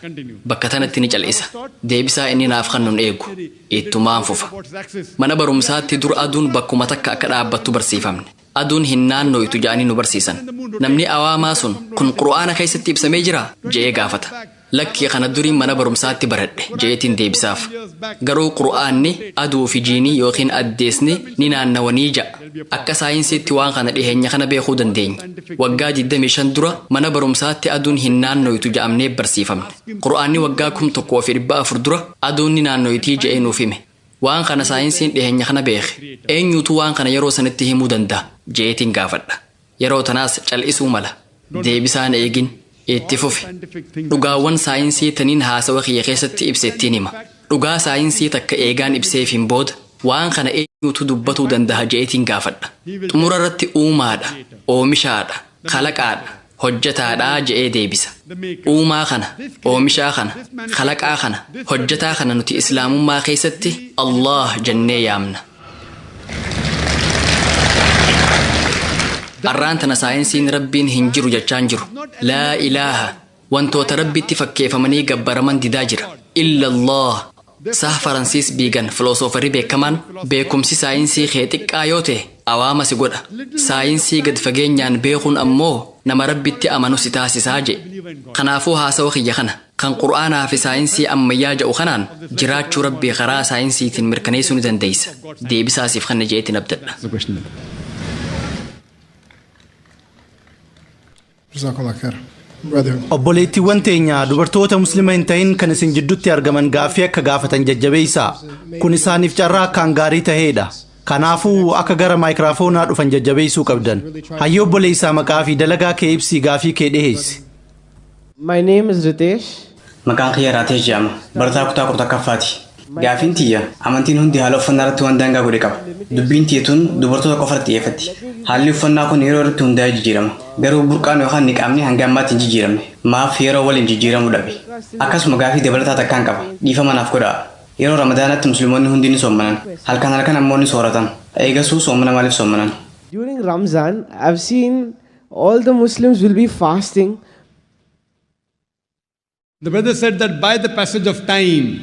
bakka tanatti ni cal'isa deebisaa inni naaf kennuun eegu ittumaan fufa mana barumsaatti dur aduun bakkuma takka akka dhaabbattu barsiifamne aduun hin naannoytu ja'anii nu barsiisan namni awaamaa sun kun qura'aana keessatti ibsamee jira je'ee gaafata lakkii kana duriin mana barumsaatti baradhe je'eetiin deebisaaf garuu qura'aanni aduu fi jiinii yookiin addeesni ni naannawanii ja'a akka saayinsiitti waan kana dhiheenya kana beekuu dandeenya waggaa 25 dura mana barumsaatti aduun hin naannoytu ja'amnee barsiifamne qura'aanni waggaa 1400 dura aduun ni naannoytii je'ee nuuf hime waan kana saayinsiin dhiheenya kana beeke eenyutu waan kana yeroo sanitti himuu danda'a je'eetiin gaafadha yeroo tanaas cal'isuu mala deebisaan eegin itti fufi dhugaawwan saayinsii taniin haasawa kiyya keessatti ibsettiin hima dhugaa saayinsii takka eegaan ibseef hin booda waan kana eenyutu dubbatuu danda'a jeetiin gaafadha. Xumura irratti uumaadha, oomishaadha, kalaqaadha, hojjetaadha je'ee deebisa. Uumaa kana, oomishaa kana, kalaqaa kana, hojjetaa kana nuti islaamummaa keessatti Allah jennee yaamna. Arraan tana saayinsiin rabbiin hin jiru jechaan jiru. Laa ilaaha wantoota rabbitti fakkeeffamanii gabbaraman didaa jira. Illa Allah. Sah Faransiis Biigan filoosofarii beekamaan beekumsi saayinsii kee xiqqaa yoo ta'e awaama si godha. Saayinsii gad fageenyaan beekuun ammoo nama rabbitti amanu si taasisaa jedhe. Kanaafuu haasawa kiyya kana kan qur'aanaa fi saayinsii ammayyaa jedhu kanaan jiraachuu rabbii karaa saayinsiitiin mirkaneessuu ni dandeessa. Deebisaasiif kana jeetiin abdadha. Obboleettiiwwan teenya dubartoota muslima hin ta'in kan isin jidduutti argaman gaaffii akka gaafatan jajjabeessaa. Kun isaaniif carraa akkaan gaarii ta'eedha. Kanaafuu akka gara maayikiraafoonaa dhufan jajjabeessuu qabdan. Hayyoo obboleessaa maqaa fi dalagaa kee ibsii gaaffii kee dhiheessi. My name is Ritesh. Maqaan kiyya Raatesh jedhama. Barataa kutaa 10ffaati. Gaaffiin tiyya amantiin hundi haala uffannaa irratti waan daangaa godhe qaba. Dubbiin tiyyetuun dubartoota qofatti xiyyeeffatti. Haalli uffannaa kun yeroo irratti hundaa'ee jijjiirama. Garuu burqaan yookaan niqaamni hanga ammaatti hin jijjiiramne. Maaf yeroo waliin jijjiiramuu dhabe. Akkasuma gaaffii dabalataa takkaan qaba. Dhiifama naaf godhaa. Yeroo ramadaanaatti musliimoonni hundi ni soommanan. Halkan ammoo ni sooratan. Eegasuu soomana maaliif soommanan? During Ramzan, I've seen all the Muslims will be fasting. The brother said that by the passage of time,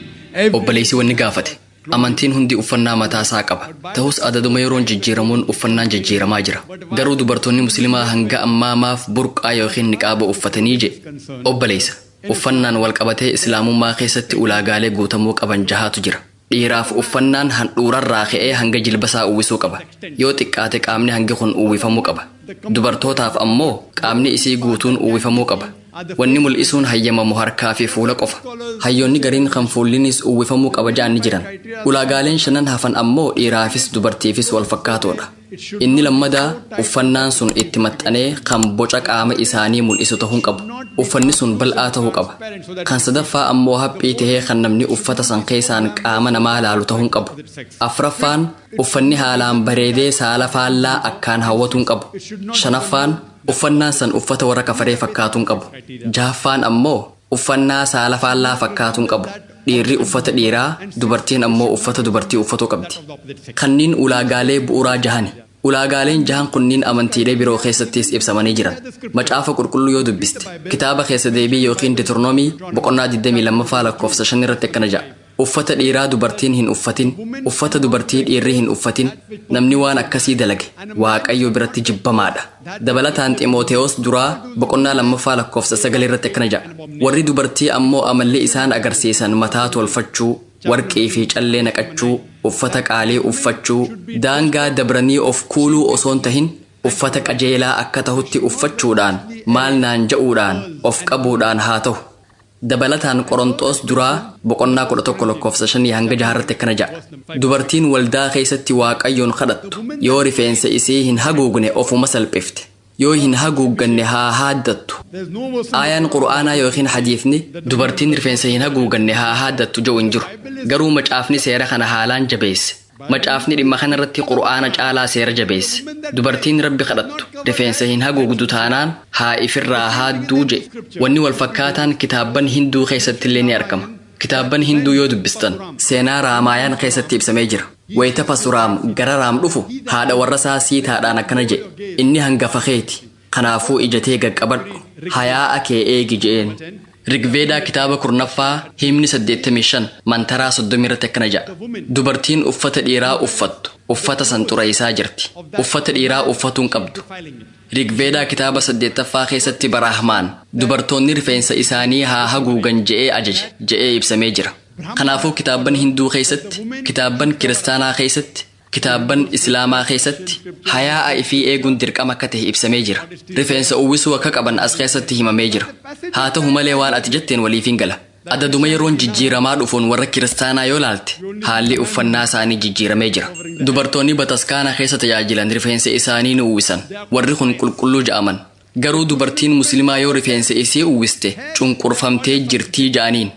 obboleessi wanni gaafate amantiin hundi uffannaa mataa isaa qaba. Ta'us adaduma yeroon jijjiiramuun uffannaan jijjiiramaa jira. Garuu dubartoonni muslimaa hanga ammaa maaf burqaa yookiin niqaaba uffatanii jedhe. Obboleessa uffannaan wal qabatee islaamummaa keessatti ulaagaalee guutamuu qaban 6tu jira. Dhiiraaf uffannaan handhuurarraa ka'ee hanga jilbasaa uwwisuu qaba. Yoo xiqqaate qaamni hangi kun uwwifamuu qaba. Dubartootaaf ammoo qaamni isii guutuun uwwifamuu qaba. Wanni mul'isuun hayyamamu harkaa fi fuula qofa. Hayyoonni gariin kan fuullinis uwwifamuu qaba ja'anni jiran. Ulaagaaleen 5 hafan ammoo dhiiraafis dubartiifis wal fakkaatoodha. Inni lammadaa uffannaan sun itti maxxanee kan boca qaama isaanii mul'isu ta'uu qabu. Uffanni sun bal'aa ta'uu qaba. Kan sadaffaa ammoo haphii tahee kan namni uffata san keessaan qaama namaa laalu ta'uu qabu. Afraffaan uffanni haalaan bareedee saala faallaa akkaan hawwatuu qabu. Shanaffaan uffannaan san uffata warra kafaree fakkaatuun qabu. Jahaffaan ammoo uffannaa saala faallaa fakkaatuun qabu. Dhiirri uffata dhiiraa, dubartiin ammoo uffata dubartii uffatuu qabdi. Kanniin ulaagaalee bu'uuraa 6. Ulaagaaleen 6 kunniin amantiilee biroo keessattis ibsamanii jiran. Macaafa qulqulluu yoo dubbiste kitaaba keessa deebii yookiin Diitornoomii boqonnaa 22ffaa lakkoofsa 5 irratti akkana jedha. Uffata dhiiraa dubartiin hin uffatin, uffata dubartii dhiirri hin uffatin, namni waan akkasii dalage Waaqayyo biratti jibbamaadha. Dabalataan Ximooteewos duraa boqonnaa 2ffaa lakkoofsa 9 irratti akkana jedha. Warri dubartii ammoo amalli isaan agarsiisan mataa tolfachuu, warqii fi callee naqachuu, uffata qaalii uffachuu, daangaa dabranii of kuuluu osoon tahin uffata qajeelaa akka tahutti uffachuudhaan maal naan ja'uudhaan of qabuudhaan haa ta'u. Dabalataan Qorontos duraa boqonnaa 11 lakkoofsa 5 hanga 6 irratti akkana jedha. Dubartiin waldaa keessatti Waaqayyoon kadhattu yoo rifeensa isii hin haguugne ofuma salphifte. Yoo hin haguugganne haa haaddattu. Aayaan Qur'aanaa yookiin hadiisni dubartiin rifeensa hin haguugganne haa haaddattu jedhu hin jiru. Garuu macaafni seera kana haalaan jabeesse. Macaafni dhimma kanarratti Qur'aana caalaa seera jabeesse. Dubartiin Rabbi kadhattu rifeensa hin haguugdu taanaan haa ifirraa haadduu jedhe. Wanni wal fakkaataan kitaabban Hinduu keessatti illee ni argama. Kitaabban Hinduu yoo dubbistan seenaa Raamaayaan keessatti ibsamee jira. Wayita Pasuraam gara Raam dhufu haadha warra isaa Siitaadhaan akkana jedhe. Inni hangafa keeti. Kanaafuu ijatee gaqqabadhu. Hayaa'a kee eegi je'een. Rigveedaa kitaaba 9ffaa himni 85 mantaraa 30 irratti akkana jedha. Dubartiin uffata dhiiraa uffattu uffata san xuraysaa jirti. Uffata dhiiraa uffatuun qabdu. Rigveedaa kitaaba 8ffaa keessatti Barahmaan dubartoonni rifeensa isaanii haa haguugan je'ee ajaje je'ee ibsamee jira. Kanaafuu kitaabban Hinduu keessatti, kitaabban Kiristaanaa keessatti, kitaabban Islaamaa keessatti hayaa'a ifii eeguun dirqama akka ta'e ibsamee jira. Rifeensa uwwisuu akka qaban as keessatti himamee jira. Haa ta'u malee waan ati jetteen waliif hin gala. Adaduma yeroon jijjiiramaa dhufuun warra Kiristaanaa yoo laalte haalli uffannaa isaanii jijjiiramee jira. Dubartoonni bataskaana keessa tajaajilan rifeensa isaanii ni uwwisan. Warri kun qulqulluu ja'aman. Garuu dubartiin muslimaa yoo rifeensa isii uwwiste cunqurfamtee jirtii ja'aniin.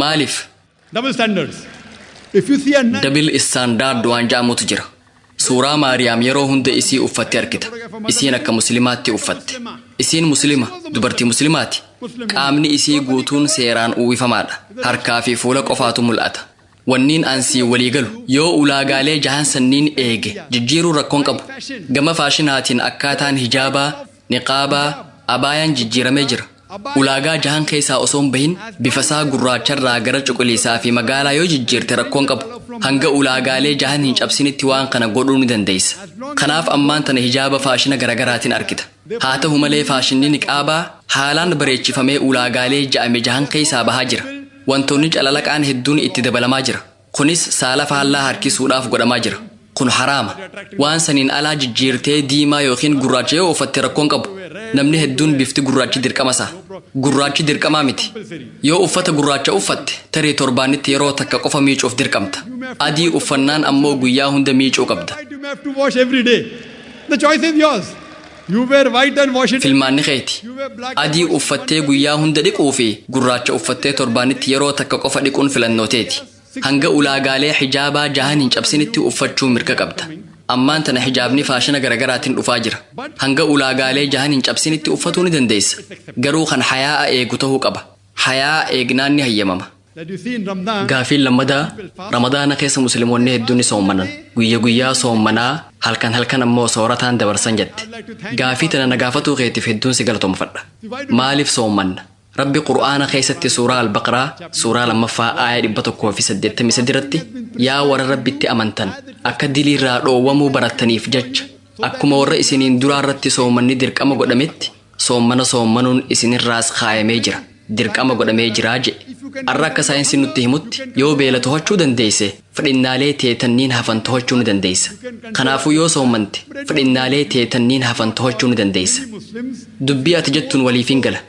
Maaliif? Double standards. If you see a nun, dabil istaandaard waan ja'amutu jira. Suuraa Maariyaam yeroo hunda isii uffatte argita. Isiin akka muslimaatti uffatte. Isiin muslima, dubartii muslimaati. Qaamni isii guutuun seeraan uwwifamaadha. Harkaa fi fuula qofaatu mul'ata. Wanniin ansii walii galu yoo ulaagaalee jahan sanniin eege jijjiiruu rakkoon qabu. Gama faashinaatiin akkaataan hijaabaa, niqaabaa, abaayaan jijjiiramee jira. Ulaagaa jahan keessaa osoo hin bahin bifasaa gurraacharraa gara cuquliisaa fi magaalaa yoo jijjiirte rakkoon qabu. Hanga ulaagaalee jahan hin cabsinitti waan kana godhuu ni dandeessa. Kanaaf ammaan tana hijaaba faashina garagaraatiin argita. Haa ta'u malee faashinni niqaabaa haalaan bareechifamee ulaagaalee ja'ame jahan keessaa bahaa jira. Wantoonni calalaqaan hedduun itti dabalamaa jira. Kunis saala faallaa harkisuudhaaf godhamaa jira. Kun haraama. Waan saniin alaa jijjiirtee diimaa yookiin gurraacha yoo uffatte rakkoon qabu. Namni hedduun bifti gurraachi dirqama isaa. Gurraachi dirqamaa miti. Yoo uffata gurraacha uffatte tarii torbaanitti yeroo takka qofa miicuuf dirqamta. Adii uffannaan ammoo guyyaa hunda miicuu qabda. you have to wash every day. The choice is yours. You wear white and wash it. Filmaanni keeti. Adii uffattee guyyaa hunda dhiquu fi gurraacha uffattee torbaanitti yeroo takka qofa dhiquun filannooteeti. Hanga ulaagaalee hijaabaa jahan hin cabsinitti uffachuu mirga qabda. Ammaan tana hijaabni faashina garagaraatiin dhufaa jira. Hanga ulaagaalee jahan hin cabsinitti uffatuu ni dandeessa. Garuu kan hayaa'a eegu ta'uu qaba. Hayaa'a eegnaan ni hayyamama. That you see in Ramadan. Gaafiin lammadaa Ramadaana keessa musliimoonni hedduun ni soommanan. Guyyaa soommanaa halkan ammoo soorataan dabarsan jette. Gaafii tana na gaafatuu keetiif hedduun si galatoomfadha. Maaliif soommanna? Rabbi Qur'aana keessatti suuraa Al-Baqraa suuraa lammaffaa aaya 183 irratti yaa warra Rabbitti amantan akka diliirraa dhoowwamuu barattaniif jecha akkuma warra isiniin duraarratti soommanni dirqama godhametti soommanuun isinirraas kaayamee jira. Dirqama godhamee jiraa jedhe. Arra akka saayinsiin nutti himutti yoo beela to'achuu dandeesse fedhinnaalee teetanniin hafan to'achuu ni dandeessa. Kanaafuu yoo soommante fedhinnaalee teetanniin hafan to'achuu ni dandeessa. Dubbii ati jettuun waliif hin gala.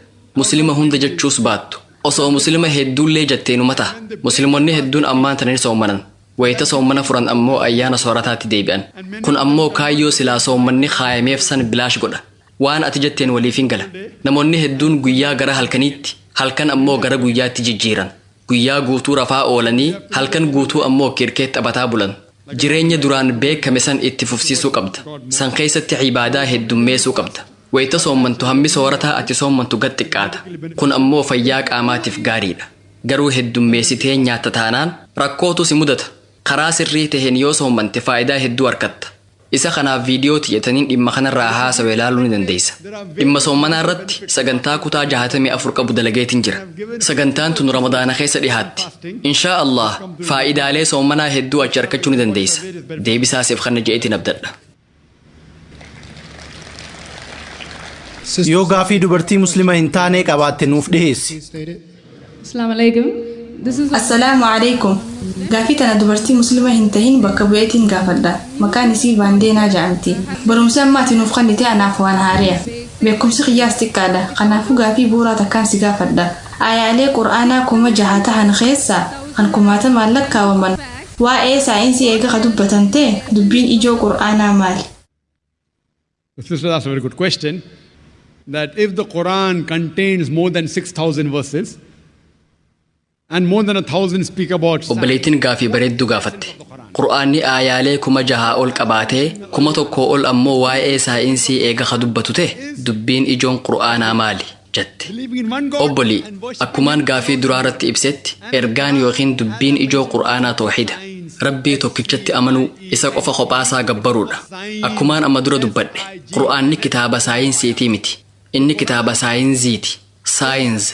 Muslima hunda jechuus baattu. Osoo muslima hedduullee jetteenuma ta'a. Musliimonni hedduun ammaan tana ni soommanan. Wayita soommana furan ammoo ayyaana soorataatti deebi'an. Kun ammoo kaayyoo silaa soommanni kaayameef san bilaash godha. Waan ati jetteen waliif hin gala. Namoonni hedduun guyyaa gara halkaniitti halkan ammoo gara guyyaatti jijjiiran. Guyyaa guutuu rafaa oolanii halkan guutuu ammoo kirkee taphataa bulan. Jireenya duraan beekame san itti fufsiisuu qabda. San keessatti ibaadaa heddummeessuu qabda. Wayita soommantu hammi soorataa ati soommantu gad xiqqaata. Kun ammoo fayyaa qaamaatiif gaariidha. Garuu heddummeessitee nyaatta taanaan rakkootu si mudata. Karaa sirrii taheen yoo soommante faayidaa hedduu argatta. Isa kanaaf viidiyoo tiyyataniin dhimma kanarraa haasawee ilaaluu ni dandeessa. Dhimma soommanaa irratti sagantaa kutaa 64 qabu dalageetiin jira. Sagantaan tun Ramadaana keessa dhihaatti. Inshaa Allah faayidaalee soommanaa hedduu achi argachuu ni dandeessa. Deebisaasiif kana je'eetiin abdadha. Yoo gaafii dubartii muslima hin taane qabaatte nuuf dhiheessi. Assalaamu alaikum. Gaafii tana dubartii muslima hin tahin bakka bu'eetiin gaafadha. Maqaan isii Baandeenaa jedhamti. Barumsa ammaati nuuf kennite anaaf waan haariya. Beekumsi qiyyaas xiqqaadha. Kanaafuu gaafii bu'uuraa takkaan si gaafadha. Aayaalee Qur'aanaa 6,000 ta'an keessaa kan 10,000 lakkaa'aman. Waa'ee saayinsii eega dubbatan ta'e dubbiin ijoo Qur'aanaa maali? Sister, that's a very good question. That if the Quran contains more than 6,000 verses and more than 1,000 speak about Obboleettiin gaafii bareedduu gaafatte. Qur'aanni aayaalee 6,000 ol qabaatee 1,000 ol ammoo waa'ee saayinsii eega dubbatu ta'e dubbiin ijoon Qur'aanaa maali jette. Obbolii akkumaan gaafii duraarratti ibsetti ergaan yookiin dubbiin ijoo Qur'aanaa tawxiida. Rabbii tokkichatti amanuu isa qofa kophaasaa gabbaruudha. Akkumaan amma dura dubbadhe Qur'aanni kitaaba saayinsiitii miti. Inni kitaaba saayinsiiti. Saayins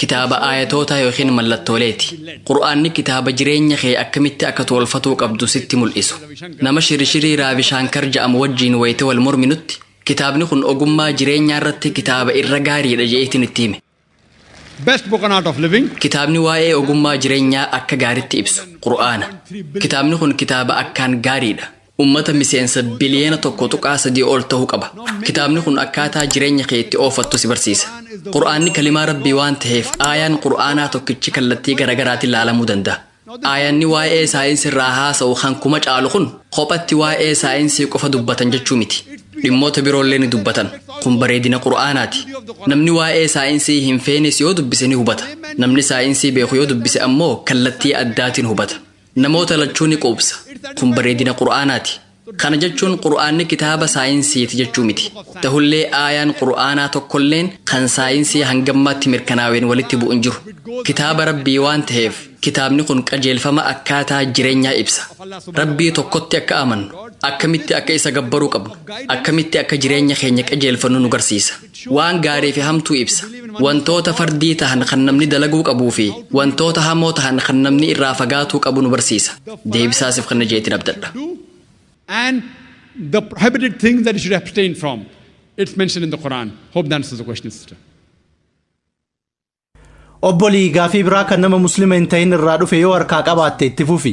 kitaaba aayatoota yookiin mallattooleeti. Qur'aanni kitaaba jireenya kee akkamitti akka tolfatuu qabdu sitti mul'isu. Nama shirishirii Raavishaankar jedhamu wajjiin wayite wal morminutti kitaabni kun ogummaa jireenyaa irratti kitaaba irra gaariidha je'eetiin itti hime. Best book on art of living. Kitaabni waa'ee ogummaa jireenyaa akka gaariitti ibsu Qur'aana. Kitaabni kun kitaaba akkaan gaariidha. Ummata miseensa biliyeena 1.3 ol ta'uu qaba. Kitaabni kun akkaataa jireenya kee itti oofattu si barsiisa. Qur'aanni kalimaa Rabbii waan ta'eef aayaan Qur'aanaa tokkichi kallattii garagaraatiin ilaalamuu danda'a. Aayaanni waa'ee saayinsii irraa haasa'u kan 1,000 caalu kun kophatti waa'ee saayinsii qofa dubbatan jechuu miti. Dhimmoota biroollee ni dubbatan. Kun bareedina Qur'aanaati. Namni waa'ee saayinsii hin feenes yoo dubbise ni hubata. Namni saayinsii beeku yoo dubbise ammoo kallattii addaatiin hubata. namoota lachuu ni quubsa kun bareedina qur'aanaati kana jechuun qur'aanni kitaaba saayinsiiti jechuu miti tahullee aayaan qur'aanaa tokkolleen kan saayinsii hangammaatti mirkanaa'een walitti bu'un jiru kitaaba rabbii waan ta'eef kitaabni kun qajeelfama akkaataa jireenyaa ibsa rabbii tokkotti akka amannu akkamitti akka isa gabbaruu qabnu akkamitti akka jireenya keenya qajeelfannu nu garsiisa waan gaarii fi hamtuu ibsa wantoota fardii tahan kan namni dalaguu qabuu fi wantoota hamoo tahan kan namni irraa fagaatuu qabu nu barsiisa deebisaasiif kana jeetiin abdadha and the prohibited things that you should abstain from. It's mentioned in the Quran. Hope that answers the question, sister. obbolii gaafii biraa kan nama muslima hin ta'in irraa dhufe yoo harkaa qabaatte itti fufi.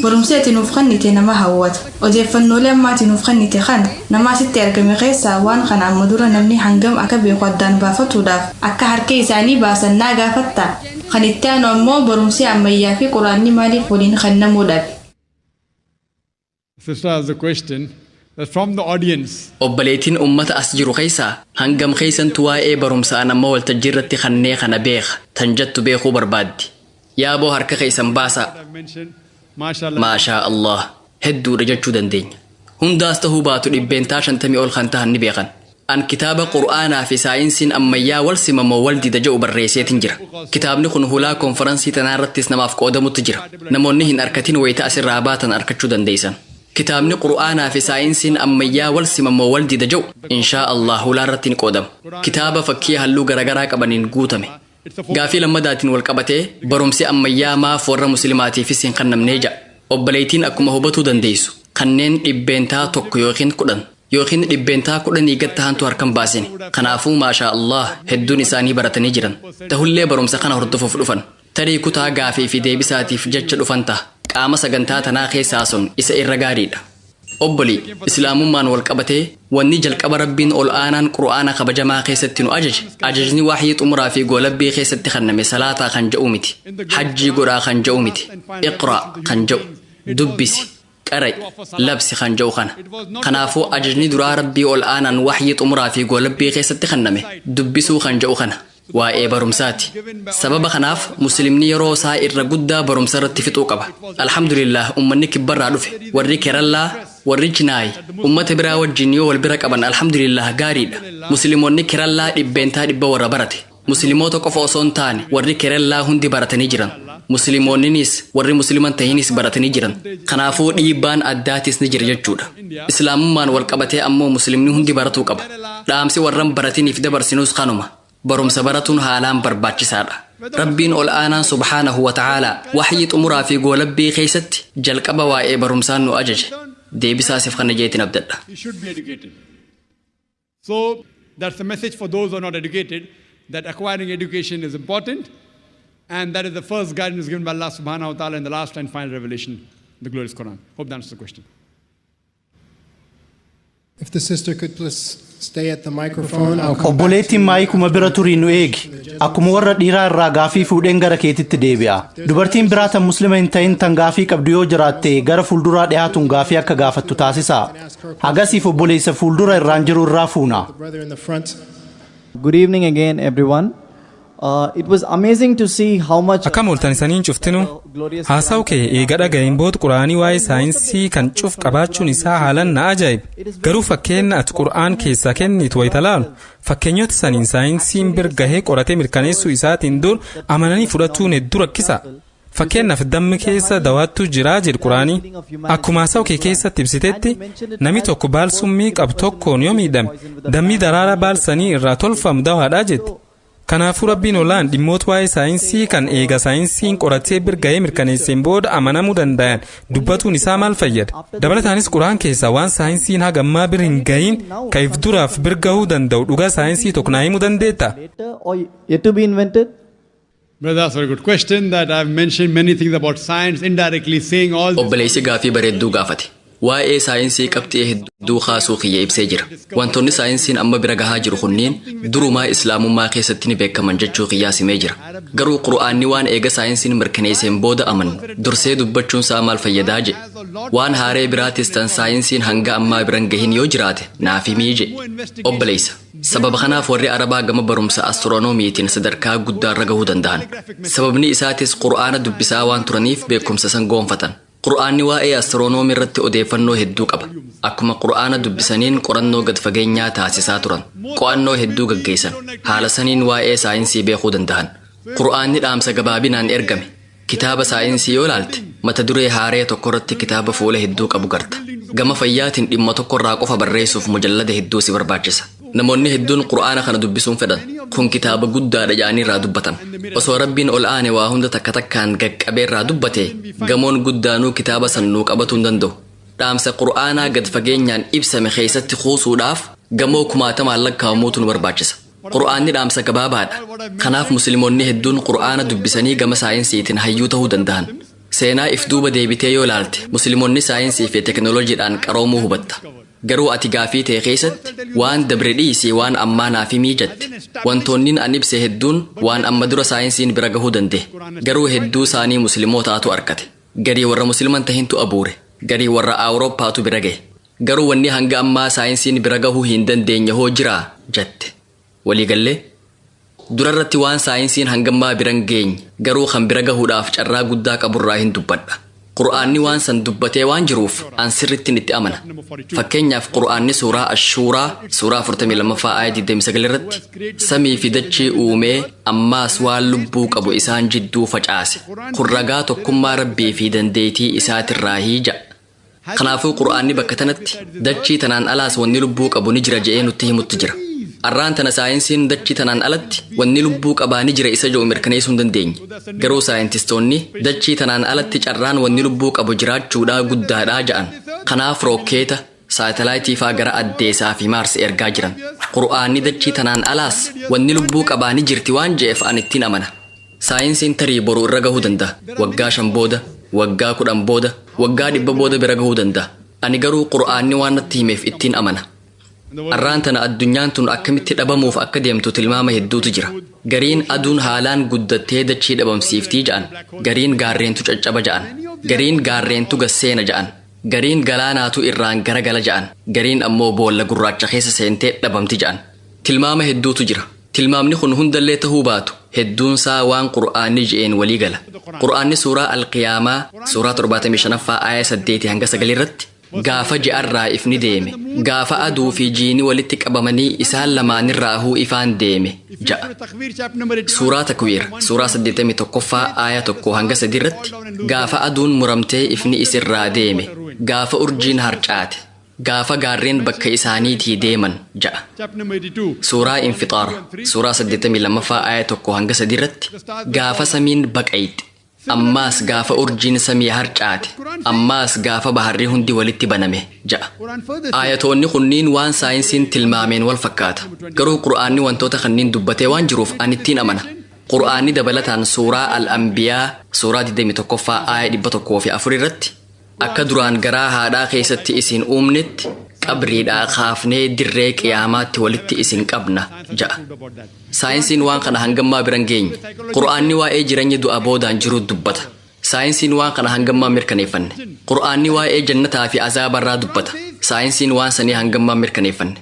Barumseeti nuuf kannite nama hawwata. Odeeffannoolee ammaatii nuuf kannite kan nama asitti argame keessaa waan kana amma dura namni hangam akka beeku addaan baafatuudhaaf akka harka isaanii baasan naa gaafatta. Kan itti aanu ammoo barumsee ammayyaa fi quraanni maaliif waliin kennamuudhaaf. Sister has a question that from the audience. Obboleetiin ummata as jiru keessaa hangam keessantu waa'ee barumsaan amma waltajjii irratti kannee kana beeka tan jettu beekuu barbaaddi. Yaaboo harka keessan baasaa. Maashaa Allah hedduudha jechuu dandeenya. Hundaas tahuu baatu dhibbeentaa 50 ol kan tahan ni beekan. An kitaaba qur'aanaa fi saayinsiin ammayyaa wal simamoo wal dida jedhu barreesseetiin jira. Kitaabni kun hulaa konferansii tanaa irrattis namaaf qoodamutti jira. Namoonni hin arkatin wayita asirraa baatan arkachuu dandeessan. kitaabni qur'aanaa fi saayinsiin ammayyaa wal simamoo wal dida jedhu inshaa Allah hulaa irratti ni qoodama. Kitaaba fakkii halluu garagaraa qabaniin guutame. Gaafii lammadaatiin wal qabatee barumsi ammayyaa maaf warra muslimaatiifis hin kennamnee jedha. Obboleettiin akkuma hubatuu dandeessu kanneen dhibbeentaa tokko yookiin 10 yookiin dhibbeentaa 10 gad tahantu harkan baasine. Kanaafuu maashaa Allah hedduun isaanii baratanii jiran. Tahullee barumsa kana hordofuuf dhufan. Tarii kutaa gaafii fi deebisaatiif jecha dhufan ta'a. Qaama sagantaa tanaa keessaa sun isa irra gaariidha. Obbolii islaamummaan wal qabatee wanni jalqaba rabbiin ol aanaan qur'aana kabajamaa keessatti nu ajaje ajajni waahii xumuraa fi goolabbii keessatti kenname salaataa kan jedhu miti hajjii godhaa kan jedhu miti iqraa kan jedhu dubbisi qara'i labsi kan jedhu kana kanaafuu ajajni duraa rabbii ol aanaan waahii xumuraa fi goolabbii keessatti kenname dubbisuu kan jedhu kana waa'ee barumsaati. Sababa kanaaf muslimni yeroo isaa irra guddaa barumsa irratti fixuu qaba. Alhamdulillah ummanni kibbarraa dhufe warri kerallaa warri cinaay ummata biraa wajjin yoo wal bira qaban alhamdulillah gaariidha. Musliimoonni kerallaa dhibbeentaa dhibba warra barate. Musliimoota qofa osoo hin taane warri kerallaa hundi baratanii jiran. Musliimoonninis warri musliman tahinis baratanii jiran. Kanaafuu dhiibbaan addaatis ni jira jechuudha. Islaamummaan wal qabatee ammoo muslimni hundi baratuu qaba. Dhaamsi warran baratiniif dabarsinuus kanuma. barumsa baratuun haalaan barbaachisaadha. Rabbiin ol aanaan subhaanahu wa ta'aalaa wahyii xumuraa fi goolabbii keessatti jalqaba waa'ee barumsaan nu ajaje. Deebisaasiif kana jeetiin abdadha. You should be educated. So that's the message for those who are not educated, that acquiring education is important, and that is the first guidance given by Allah subhanahu wa ta'ala in the last and final revelation, the glorious Quran. Hope that answers the question. If the sister could please stay at the microphone, I'll come Obboleettiin maayikuma bira turii nu eegi. Akkuma warra dhiiraa irraa gaafii fuudheen gara keetitti deebi'a. Dubartiin biraa tan muslima hin ta'in tan gaafii qabdu yoo jiraatte gara fuulduraa dhiyaatuun gaafii akka gaafattu taasisaa. Hagasiif obboleessa fuuldura irraan jiru irraa fuuna. Good evening again, everyone. It was amazing to see how much. Akkam ooltan isaniin cuftinu haasa'u kee eega dhaga'een booda quraanii waa'ee saayinsii kan cuf qabaachuun isaa haalan na ajaa'ibe. Garuu fakkeenya ati qura'aan keessaa kennitu wayita laalu fakkeenyota saniin saayinsiin bira gahee qoratee mirkaneessuu isaatiin dur amananii fudhatuun hedduu rakkisa. Fakkeenyaaf dammi keessa dawaattu jiraa jedhu quraanii akkuma haasa'u kee keessatti ibsitetti namni tokko baal summii qabu tokkoon yoo miidhame dammi daraara baal sanii irraa tolfamu dawaadhaa jette. Kanaafuu rabbiin olaan dhimmoota waa'ee saayinsii kan eega saayinsiin qoratee bira gahee mirkaneesseen booda amanamuu danda'an dubbatuun isaa maal fayyada? Dabalataanis quraan keessaa waan saayinsiin hagammaa bira hin gahin ka'if duraaf bira gahuu danda'u dhugaa saayinsii tokko naa himuu dandeetta? Brother, that's a very good question that I've mentioned many things about science indirectly saying all this. Obboleessi gaafii bareedduu gaafate. waa'ee saayinsii qabxii hedduu kaasuu kiyya ibsee jira. Wantoonni saayinsiin amma bira gahaa jiru kunneen durumaa islaamummaa keessatti ni beekaman jechuu kiyyaa simee jira. Garuu qura'aanni waan eega saayinsiin mirkaneesseen booda amannu dursee dubbachuun isaa maal fayyadaa jedhe. Waan haaree biraatis tan saayinsiin hanga ammaa biran gahin yoo jiraate naaf himii jedhe. Obboleessa. Sababa kanaaf warri Arabaa gama barumsa astiroonomiitiin sadarkaa guddaarra gahuu danda'an. Sababni isaatis qura'aana dubbisaa waan turaniif beekumsa san goonfatan. Qura'aanni waa'ee astiroonoomii irratti odeeffannoo hedduu qaba. Akkuma qura'aana dubbisaniin qorannoo gad fageenyaa taasisaa turan. Qo'annoo hedduu gaggeessan. Haala saniin waa'ee saayinsii beekuu danda'an. Qura'aanni dhaamsa gabaabinaan ergame. Kitaaba saayinsii yoo ilaalte mata duree haaree tokko irratti kitaaba fuula hedduu qabu garta. Gama fayyaatiin dhimma tokkorraa qofa barreessuuf mujallada hedduu si barbaachisa. Namoonni hedduun qura'aana kana dubbisuun fedhan. Kun kitaaba guddaadha jedhanii irraa dubbatan. Osoo rabbiin ol aane waa hunda takka takkaan gaqqabee irraa dubbate gamoon guddaanuu kitaaba sannuu qabatuu hin danda'u. Dhaamsa qura'aanaa gad fageenyaan ibsame keessatti kuusuudhaaf gamoo kumaatamaan lakkaa'amuutu nu barbaachisa. Qura'aanni dhaamsa gabaabaadha. Kanaaf musliimoonni hedduun qura'aana dubbisanii gama saayinsiitiin hayyuu ta'uu danda'an. Seenaa if duuba deebitee yoo ilaalte musliimoonni saayinsii fi teekinooloojiidhaan qaroomuu hubatta. Garuu ati gaafii ta'e keessatti waan dabre dhiisii waan ammaa naaf himii jette. Wantoonni an ibse hedduun waan amma dura saayinsiin bira gahuu danda'e. Garuu hedduu isaanii muslimootaatu argate. Garii warra musliman tahintu abuure. Garii warra Awurooppaatu bira gahe. Garuu wanni hanga ammaa saayinsiin bira gahuu hin dandeenye hoo jiraa jette. Waliigallee durarratti waan saayinsiin hangammaa biran geenye garuu kan bira gahuudhaaf carraa guddaa qaburraa hin dubbadha. Qura'aanni waan san dubbatee waan jiruuf an sirrittiin itti amana. Fakkeenyaaf qura'aanni suuraa Ashuuraa suuraa 42ffaa aayat 29 irratti samii fi dachii uumee ammaas waan lubbuu qabu isaan jidduu facaase. Kun ragaa tokkummaa rabbii fi dandeetii isaatirraa hiija. Kanaafuu qura'aanni bakka tanatti dachii tanaan alaas wanni lubbuu qabu ni jira je'ee nutti himutti jira. Arraan tana saayinsiin dachii tanaan alatti wanni lubbuu qabaa ni jira isa jedhu mirkaneessuu hin dandeenye. Garuu saayintistoonni dachii tanaan alatti carraan wanni lubbuu qabu jiraachuudhaa guddaadhaa ja'an. Kanaaf rokkeeta saatalaayitii faa gara addeessaa fi maarsi ergaa jiran. Qura'aanni dachii tanaan alaas wanni lubbuu qabaa ni jirti waan je'eef an ittiin amana. Saayinsiin tarii boruu irra gahuu danda'a. Waggaa 5 booda, waggaa 10 booda, waggaa 100 booda bira gahuu danda'a. Ani garuu qura'aanni waan natti himeef ittiin amana. Arraan tana addunyaan tun akkamitti dhabamuuf akka deemtu tilmaama hedduutu jira. Gariin aduun haalaan guddattee dachii dhabamsiiftii ja'an. Gariin gaarreentu caccaba ja'an. Gariin gaarreentu gasseena ja'an. Gariin galaanaatu irraan garagala ja'an. Gariin ammoo boolla gurraacha keessa seentee dhabamti ja'an. Tilmaama hedduutu jira. Tilmaamni kun hundallee ta'uu baatu hedduunsaa waan qura'aanni je'een walii gala. Qura'aanni suuraa Alqiyaamaa suuraa 75ffaa aayat 8 hanga 9 irratti gaafa ji'arraa ifni deeme gaafa aduu fi jiini walitti qabamanii isaan lamaanirraahuu ifaan deeme ja'a. Suuraa Takwiir suuraa 81ffaa aayat 1 hanga 3 irratti gaafa aduun muramtee ifni isirraa deeme gaafa urjiin harcaate gaafa gaarreen bakka isaaniitii deeman ja'a. Suuraa Infixaar suuraa 82ffaa aayat 1 hanga 3 irratti gaafa samiin baqayxe ammaas gaafa urjiin samii harcaate ammaas gaafa baharri hundi walitti baname ja'a. Aayatoonni kunniin waan saayinsiin tilmaameen wal fakkaata. Garuu qura'aanni wantoota kanniin dubbatee waan jiruuf an ittiin amana. Qura'aanni dabalataan suuraa Al-Anbiyaa suuraa 21ffaa aayat 104 irratti akka duraan garaa haadhaa keessatti isin uumnetti qabriidhaa kaafnee dirree qiyaamaatti walitti isin qabna ja'a. Saayinsiin waan kana hangammaa biran geenye. Qura'aanni waa'ee jireenya du'a boodaan jiru dubbata. Saayinsiin waan kana hangammaa mirkaneeffanne. Qura'aanni waa'ee jannataa fi azaabarraa dubbata. Saayinsiin waan sanii hangammaa mirkaneeffanne.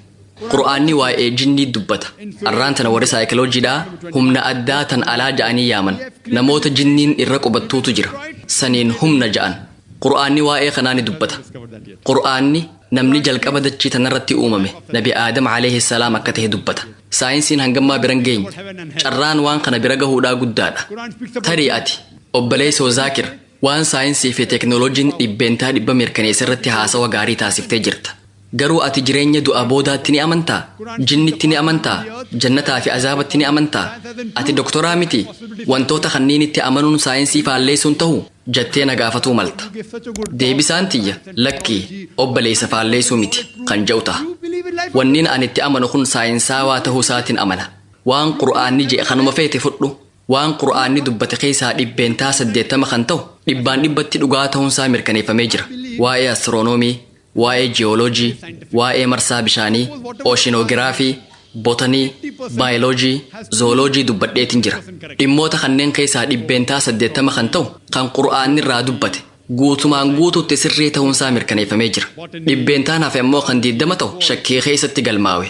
Qura'aanni waa'ee jinnii dubbata. Arraan tana warri saayikiloojiidhaa humna addaa tan alaa ja'anii yaaman. Namoota jinniin irra qubattuutu jira. Saniin humna ja'an. Qura'aanni waa'ee kanaa ni dubbata. Qura'aanni namni jalqaba dachii tanarratti uumame Nabi Aadam alayhi salaam akka ta'e dubbata. Saayinsiin hangammaa biran geenye. Carraan waan kana bira gahuudhaa guddaadha. Tarii ati obboleessoo Zaakir waan saayinsii fi teekinooloojiin dhibbeentaa dhibba mirkaneessa irratti haasawa gaarii taasiftee jirta. Garuu ati jireenya du'a boodaatti ni amantaa? Jinnitti ni amantaa? Jannataa fi azaabatti ni amantaa? Ati doktoraa miti? Wantoota kanniinitti amanuun saayinsii faalleessuun ta'u jettee na gaafatuu malta. Deebisaan tiyya lakkii obboleessa faalleessuu miti kan jedhu ta'a. Wanniin ani itti amanu kun saayinsaawaa ta'uu isaatiin amana. Waan qura'aanni je'e kanuma feete fudhu. Waan qura'aanni dubbate keessaa dhibbeentaa 80 kan ta'u dhibbaan dhibbatti dhugaa ta'uunsaa mirkaneeffamee jira. Waa'ee astiroonoomii, waa'ee jiyooloojii, waa'ee marsaa bishaanii, ooshinogiraafii, botanii, baayoloojii, zooloojii dubbadheetiin jira. Dhimmoota kanneen keessaa dhibbeentaa 80 kan ta'u kan qura'aanni irraa dubbate guutumaan guutuutti sirrii ta'uunsaa mirkaneeffamee jira. Dhibbeentaan hafe ammoo kan 20 ta'u shakkii keessatti galmaawe.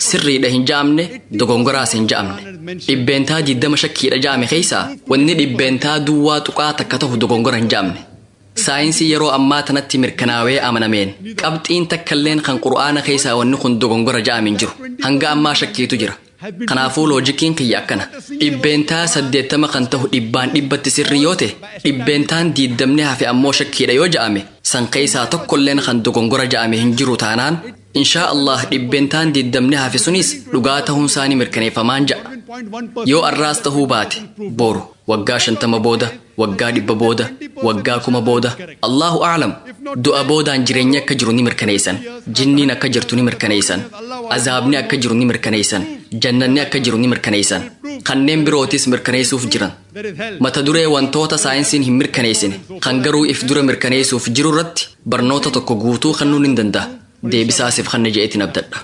Sirriidha hin ja'amne, dogongoraas hin ja'amne. Dhibbeentaa 20 shakkiidha ja'ame keessaa wanni dhibbeentaa duwwaa tuqaa takka ta'u dogongora hin ja'amne. Saayinsii yeroo ammaa tanatti mirkanaawee amanameen qabxiin takkalleen kan qura'aana keessaa wanni kun dogongora ja'ame hin jiru. Hanga ammaa shakkiitu jira. Kanaafuu loojikiin kiyya akkana. Dhibbeentaa 80 kan ta'u dhibbaan dhibbatti sirrii yoo ta'e dhibbeentaan 20 hafe ammoo shakkiidha yoo ja'ame san keessaa tokkolleen kan dogongora ja'ame hin jiru taanaan inshaa Allah dhibbeentaan 20 hafe sunis dhugaa ta'uun isaanii mirkaneeffamaan ja'a. Yoo arraas ta'uu baate boru waggaa 50 booda, waggaa 100 booda, waggaa 1000 booda Allahu a'lam. Du'a boodaan jireenya akka jiru ni mirkaneessan, jinniin akka jirtu ni mirkaneessan, azaabni akka jiru ni mirkaneessan, jannanni akka jiru ni mirkaneessan. Kanneen birootis mirkaneessuuf jiran. Mata duree wantoota saayinsiin hin mirkaneessine kan garuu if dura mirkaneessuuf jiru irratti barnoota tokko guutuu kennuun hin danda'a. Deebisaasiif kan je'eetiin abdadha.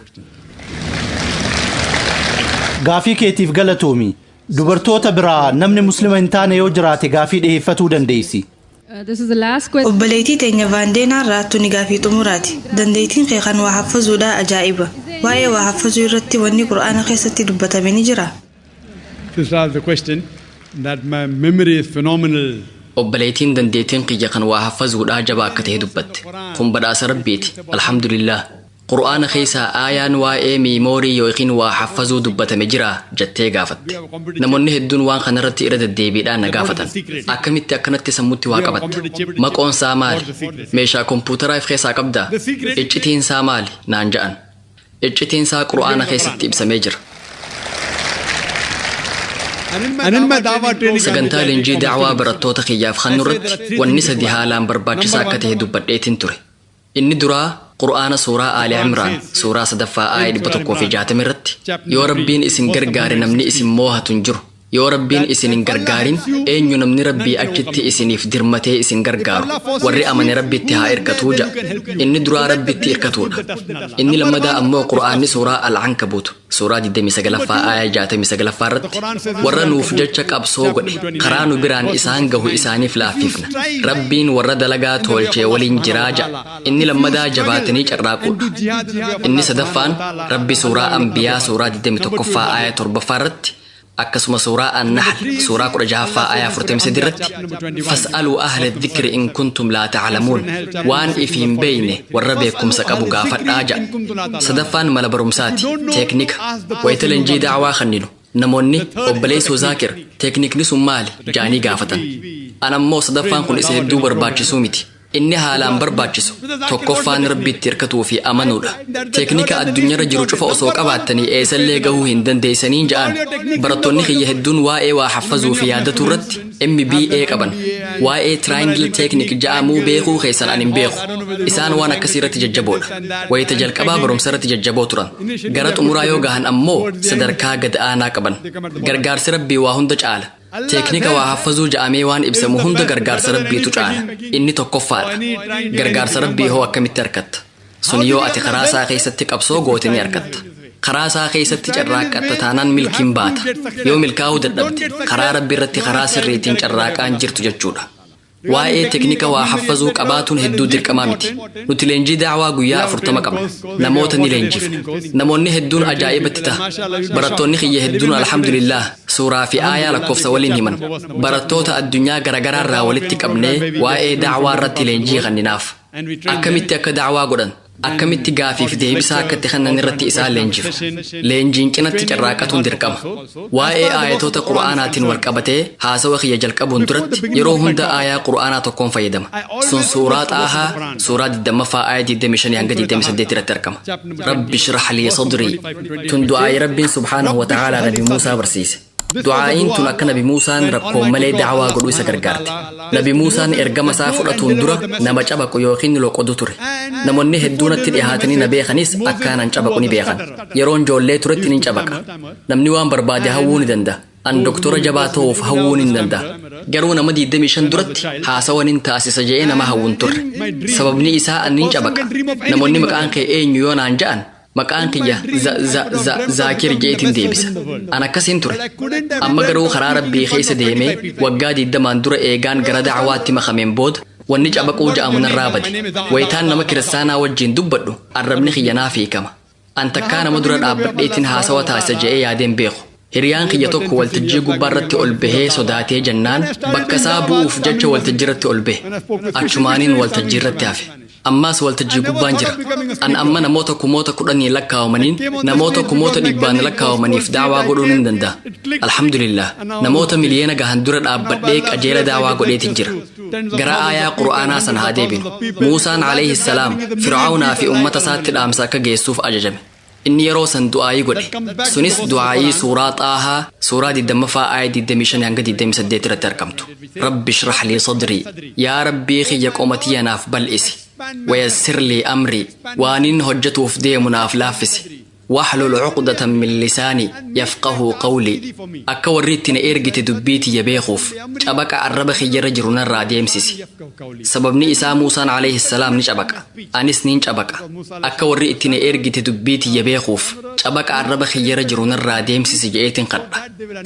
Gaafii keetiif galatoomi. Dubartoota biraa namni muslima hin taane yoo jiraate gaafii dhiyeeffatuu dandeessi. Obboleettii teenya Vaandeenaa irraa tuni gaafii xumuraati. Dandeettiin kee kan waa haffazuudha ajaa'iba. Waa'ee waa haffazuu irratti wanni qura'aana keessatti dubbatame ni jira. Obboleettiin dandeettiin kiyya kan waa haffazuudha jabaa akka ta'e dubbatte. Kun badhaasa Rabbiiti. Alhamdulillah. Qura'aana keessaa aayaan waa'ee miimoorii yookiin waa haffazuu dubbatame jira jettee gaafatte. Namoonni hedduun waan kanarratti irra deddeebiidhaan na gaafatan. Akkamitti akkanatti sammuutti waa qabatta? Maqoon isaa maali? Meeshaa kompuutaraa if keessaa qabdaa? Iccitiin isaa maali? Naan ja'an. Iccitiin isaa qura'aana keessatti ibsamee jira. Sagantaa leenjii da'waa barattoota kiyyaaf kan irratti wanni sadi haalaan barbaachisaa akka ta'e dubbadheetiin ture. Inni duraa Qur'aana suuraa Aali Imraan suuraa 3ffaa aayee 160 irratti yoo Rabbiin isin gargaare namni isin moohatu hin jiru. Yoo Rabbiin isin hin gargaarin eenyu namni Rabbii achitti isiniif dirmatee isin gargaaru warri amane Rabbitti haa irkatuu ja'a. Inni duraa Rabbitti irkatuudha. Inni lammadaa ammoo Qur'aanni suuraa Al-Ankabuut suuraa 29ffaa aayee 69ffaa irratti warra nuuf jecha qabsoo godhe karaa nu biraan isaan gahu isaaniif laaffifna. Rabbiin warra dalagaa tolchee waliin jiraa ja'a. Inni lammadaa jabaatanii carraaquudha. Inni sadaffaan Rabbi suuraa Anbiyaa suuraa 21ffaa aayee 7ffaa irratti akkasuma suuraa An-Nahl suuraa 16ffaa aayee 43 irratti fas'aluu ahla dhikri in kuntum laa ta'lamuun waan ifiin beeyne warra beekumsa qabu gaafadhaa ja'a. Sadaffaan mala barumsaati. Teeknika wayita leenjii da'waa kanninu namoonni obboleessoo Zaakir teeknikni sun maali jaanii gaafatan. Anammoo sadaffaan kun isa hedduu barbaachisuu miti. Inni haalaan barbaachisu tokkoffaan Rabbitti irkatuu fi amanuudha. Teeknika addunyaarra jiru cufa osoo qabaattanii eessallee gahuu hin dandeessaniin ja'an. Barattoonni kiyya hedduun waa'ee waa haffazuu fi yaadatuu irratti MBA qaban. Waa'ee triangle technique ja'amuu beekuu keessan ani hin beeku. Isaan waan akkasii irratti jajjaboodha. Wayita jalqabaa barumsa irratti jajjaboo turan. Gara xumuraa yoo gahan ammoo sadarkaa gad aanaa qaban. Gargaarsi Rabbii waa hunda caala. Teeknika waa haffazuu ja'amee waan ibsamu hunda gargaarsa Rabbiitu caala. Inni tokkoffaadha. Gargaarsa Rabbii hoo akkamitti argatta? Sun yoo ati karaa isaa keessatti qabsoo goote ni argatta. Karaa isaa keessatti carraaqqatta taanaan milkiin baata. Yoo milkaa'uu dadhabde karaa Rabbii irratti karaa sirriitiin carraaqaan jirtu jechuudha. Waa'ee teeknika waa haffazuu qabaatuun hedduu dirqamaa miti. Nuti leenjii da'waa guyyaa 40 qabna. Namoota ni leenjifna. Namoonni hedduun ajaa'ibatti ta'a. Barattoonni kiyya hedduun alhamdulillah suuraa fi aayaa lakkoofsa waliin himan. Barattoota addunyaa garaagaraa irraa walitti qabnee waa'ee da'waa irratti leenjii kenninaaf. Akkamitti akka da'waa godhan? Akkamitti gaafiif deebisaa akka itti kennan irratti isaan leenjifna. Leenjiin cinatti carraaqatuun dirqama. Waa'ee aayatoota Qur'aanaatiin wal qabatee haasawa kiyya jalqabuun duratti yeroo hunda aayaa Qur'aanaa tokkoon fayyadama. Sun suuraa Xaahaa suuraa 20ffaa aayee 25 hanga 28 irratti argama. Rabbi shrah lii sadrii tun du'aa'ii Rabbiin subhaanahu wa ta'aalaa Nabi Muusaa barsiise. Du'aa'iin tun akka Nabi Muusaan rakkoon malee da'waa godhuu isa gargaarte. Nabi Muusaan ergama isaa fudhatuun dura nama cabaqu yookiin loqodu ture. Namoonni hedduunatti dhiyaatanii na beekanis akkaanan cabaqu ni beekan. Yeroon ijoollee turetti ni cabaqa. Namni waan barbaade hawwuu ni danda'a. an doktora jabaa ta'uuf hawwuun hin danda'a. Garuu nama 25 duratti haasawwan hin taasisa jedhee nama hawwuun turre. Sababni isaa anniin cabaqa. Namoonni maqaan kee eenyu yoo naan ja'an maqaan kiyya zaakir jeetiin deebisa. An akkasiin ture. Amma garuu karaa rabbii keessa deemee waggaa 20 dura eegaan gara dacwaatti makameen booda wanni cabaquu ja'amu narraa bade. Wayitaan nama kiristaanaa wajjin dubbadhu arrabni kiyya naaf hiikama. An takkaa nama dura dhaabbadheetiin haasawa taasisa jedhee yaadeen beeku. Hiriyaan kiyya tokko waltajjii gubbaarratti ol bahee sodaatee jennaan bakka isaa bu'uuf jecha waltajjiirratti ol bahe. Achumaaniin waltajjiirratti hafe. Ammaas waltajjii gubbaan jira. An amma namoota kumoota 10 lakkaawamaniin namoota kumoota 100 lakkaawamaniif daawaa godhuun hin danda'a. Alhamdulillah namoota miliyoona gahan dura dhaabbadhee qajeela daawaa godheetiin jira. Gara aayaa qura'aanaa sana haa deebinu. Muusaan alayhi salaam Fir'aawnaa fi uummata isaatti dhaamsa akka geessuuf ajajame. Inni yeroo san du'aayii godhe. Sunis du'aayii suuraa xaahaa suuraa 20ffaa aaya 25 hanga 28 irratti argamtu. Rabbi shrah lii sadrii. Yaa rabbii kiyya qomatiyya naaf bal'isi. ويسر لي أمري وأن هجته في ديمنا أفلافسي واحلل عقدة من لساني يفقه قولي أكوريتنا إرجت دبيتي يبيخوف أبقى الربخ يرجرنا الراديم سيسي سببني إسا موسى عليه السلام نش أبقى أنس نينش أبقى أكوريتنا إرجت دبيتي يبيخوف أبقى الربخ يرجرنا الراديم سيسي جئتين قد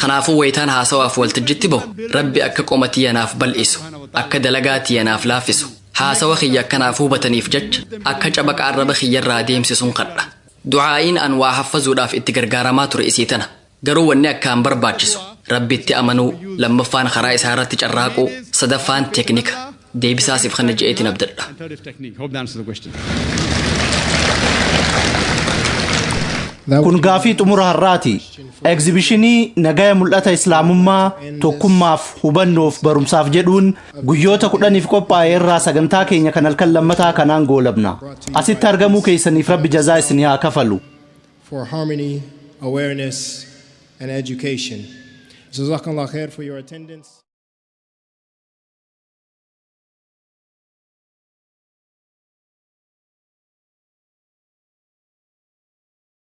خنافو ويتان هاسوا فولتجتبو ربي أكا قومتي ناف بلئسو أكا دلقاتي ناف لافسو haasawa kiyya akkanaaf hubataniif jecha akka cabaqa arraba kiyyarraa deemsisuun qadha. Du'aa'iin an waa haffazuudhaaf itti gargaaramaa ture isii tana. Garuu wanni akkaan barbaachisu rabbitti amanuu, lammaffaan karaa isaa irratti carraaquu, sadaffaan teeknika. Deebisaasiif kana je'eetiin abdadha. Kun gaafii xumura har'aati. Egzibishinii nagaya mul'ata islaamummaa tokkummaaf hubannoof barumsaaf jedhuun guyyoota 10 qophaa'e irraa sagantaa keenya kan halkan lammataa kanaan goolabna. Asitti argamuu keessaniif rabbi jazaa isinii haa kafalu. For harmony, awareness and education. Jazakallah khair for your attendance.